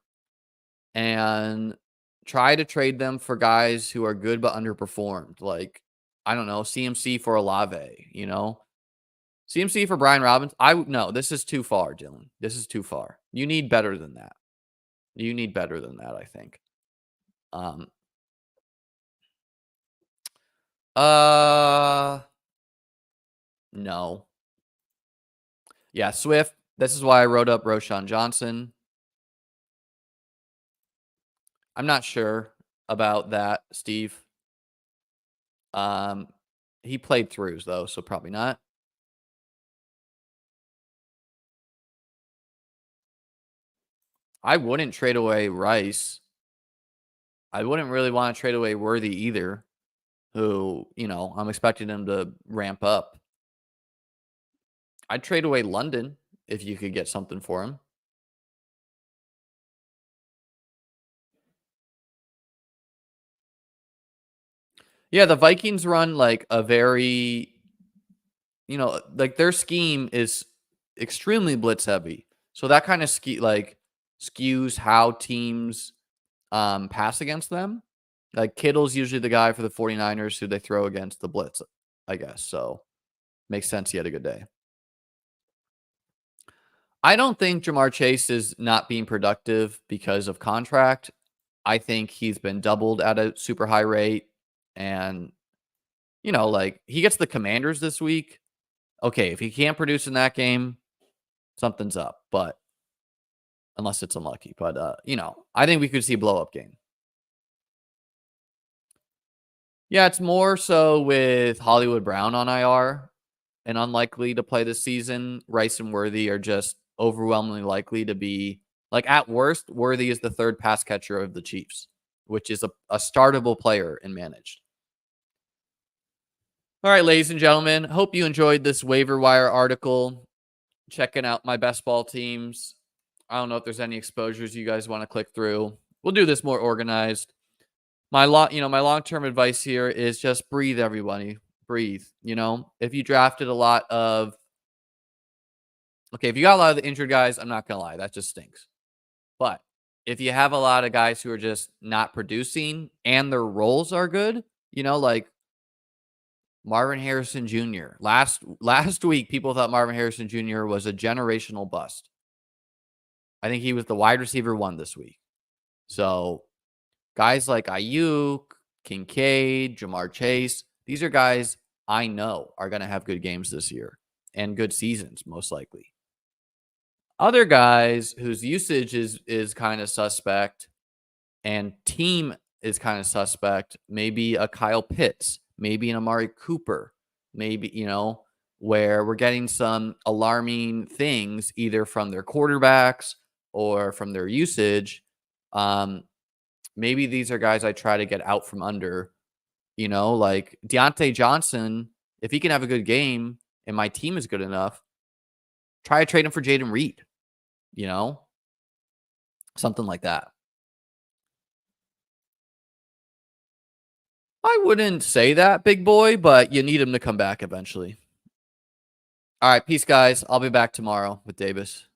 and try to trade them for guys who are good but underperformed. Like, I don't know, CMC for Olave, CMC for Brian Robbins. No, this is too far, Dylan. This is too far. You need better than that. I think. No. Yeah, Swift. This is why I wrote up Roschon Johnson. I'm not sure about that, Steve. He played throughs though, so probably not. I wouldn't trade away Rice. I wouldn't really want to trade away Worthy either, who, I'm expecting him to ramp up. I'd trade away London if you could get something for him. Yeah, the Vikings run like a very, like their scheme is extremely blitz heavy. So that kind of skews how teams pass against them. Like Kittle's usually the guy for the 49ers who they throw against the blitz, I guess. So makes sense he had a good day. I don't think Jamar Chase is not being productive because of contract. I think he's been doubled at a super high rate. And, like he gets the Commanders this week. Okay, if he can't produce in that game, something's up. But unless it's unlucky. But, I think we could see a blow-up game. Yeah, it's more so with Hollywood Brown on IR and unlikely to play this season. Rice and Worthy are just overwhelmingly likely to be, like, at worst, Worthy is the third pass catcher of the Chiefs, which is a startable player and managed. All right, ladies and gentlemen, hope you enjoyed this waiver wire article, checking out my best ball teams. I don't know if there's any exposures you guys want to click through. We'll do this more organized. My long-term advice here is just breathe, everybody. Breathe. If you drafted a lot of, if you got a lot of the injured guys, I'm not going to lie, that just stinks. But if you have a lot of guys who are just not producing and their roles are good, like Marvin Harrison Jr. Last week, people thought Marvin Harrison Jr. was a generational bust. I think he was the wide receiver 1 this week. So guys like Ayuk, Kincaid, Jamar Chase, these are guys I know are going to have good games this year and good seasons, most likely. Other guys whose usage is kind of suspect and team is kind of suspect, maybe a Kyle Pitts, maybe an Amari Cooper, maybe, where we're getting some alarming things either from their quarterbacks or from their usage. Maybe these are guys I try to get out from under, like Deontay Johnson. If he can have a good game and my team is good enough, try to trade him for Jaden Reed, something like that. I wouldn't say that, big boy, but you need him to come back eventually. All right, peace, guys. I'll be back tomorrow with Davis.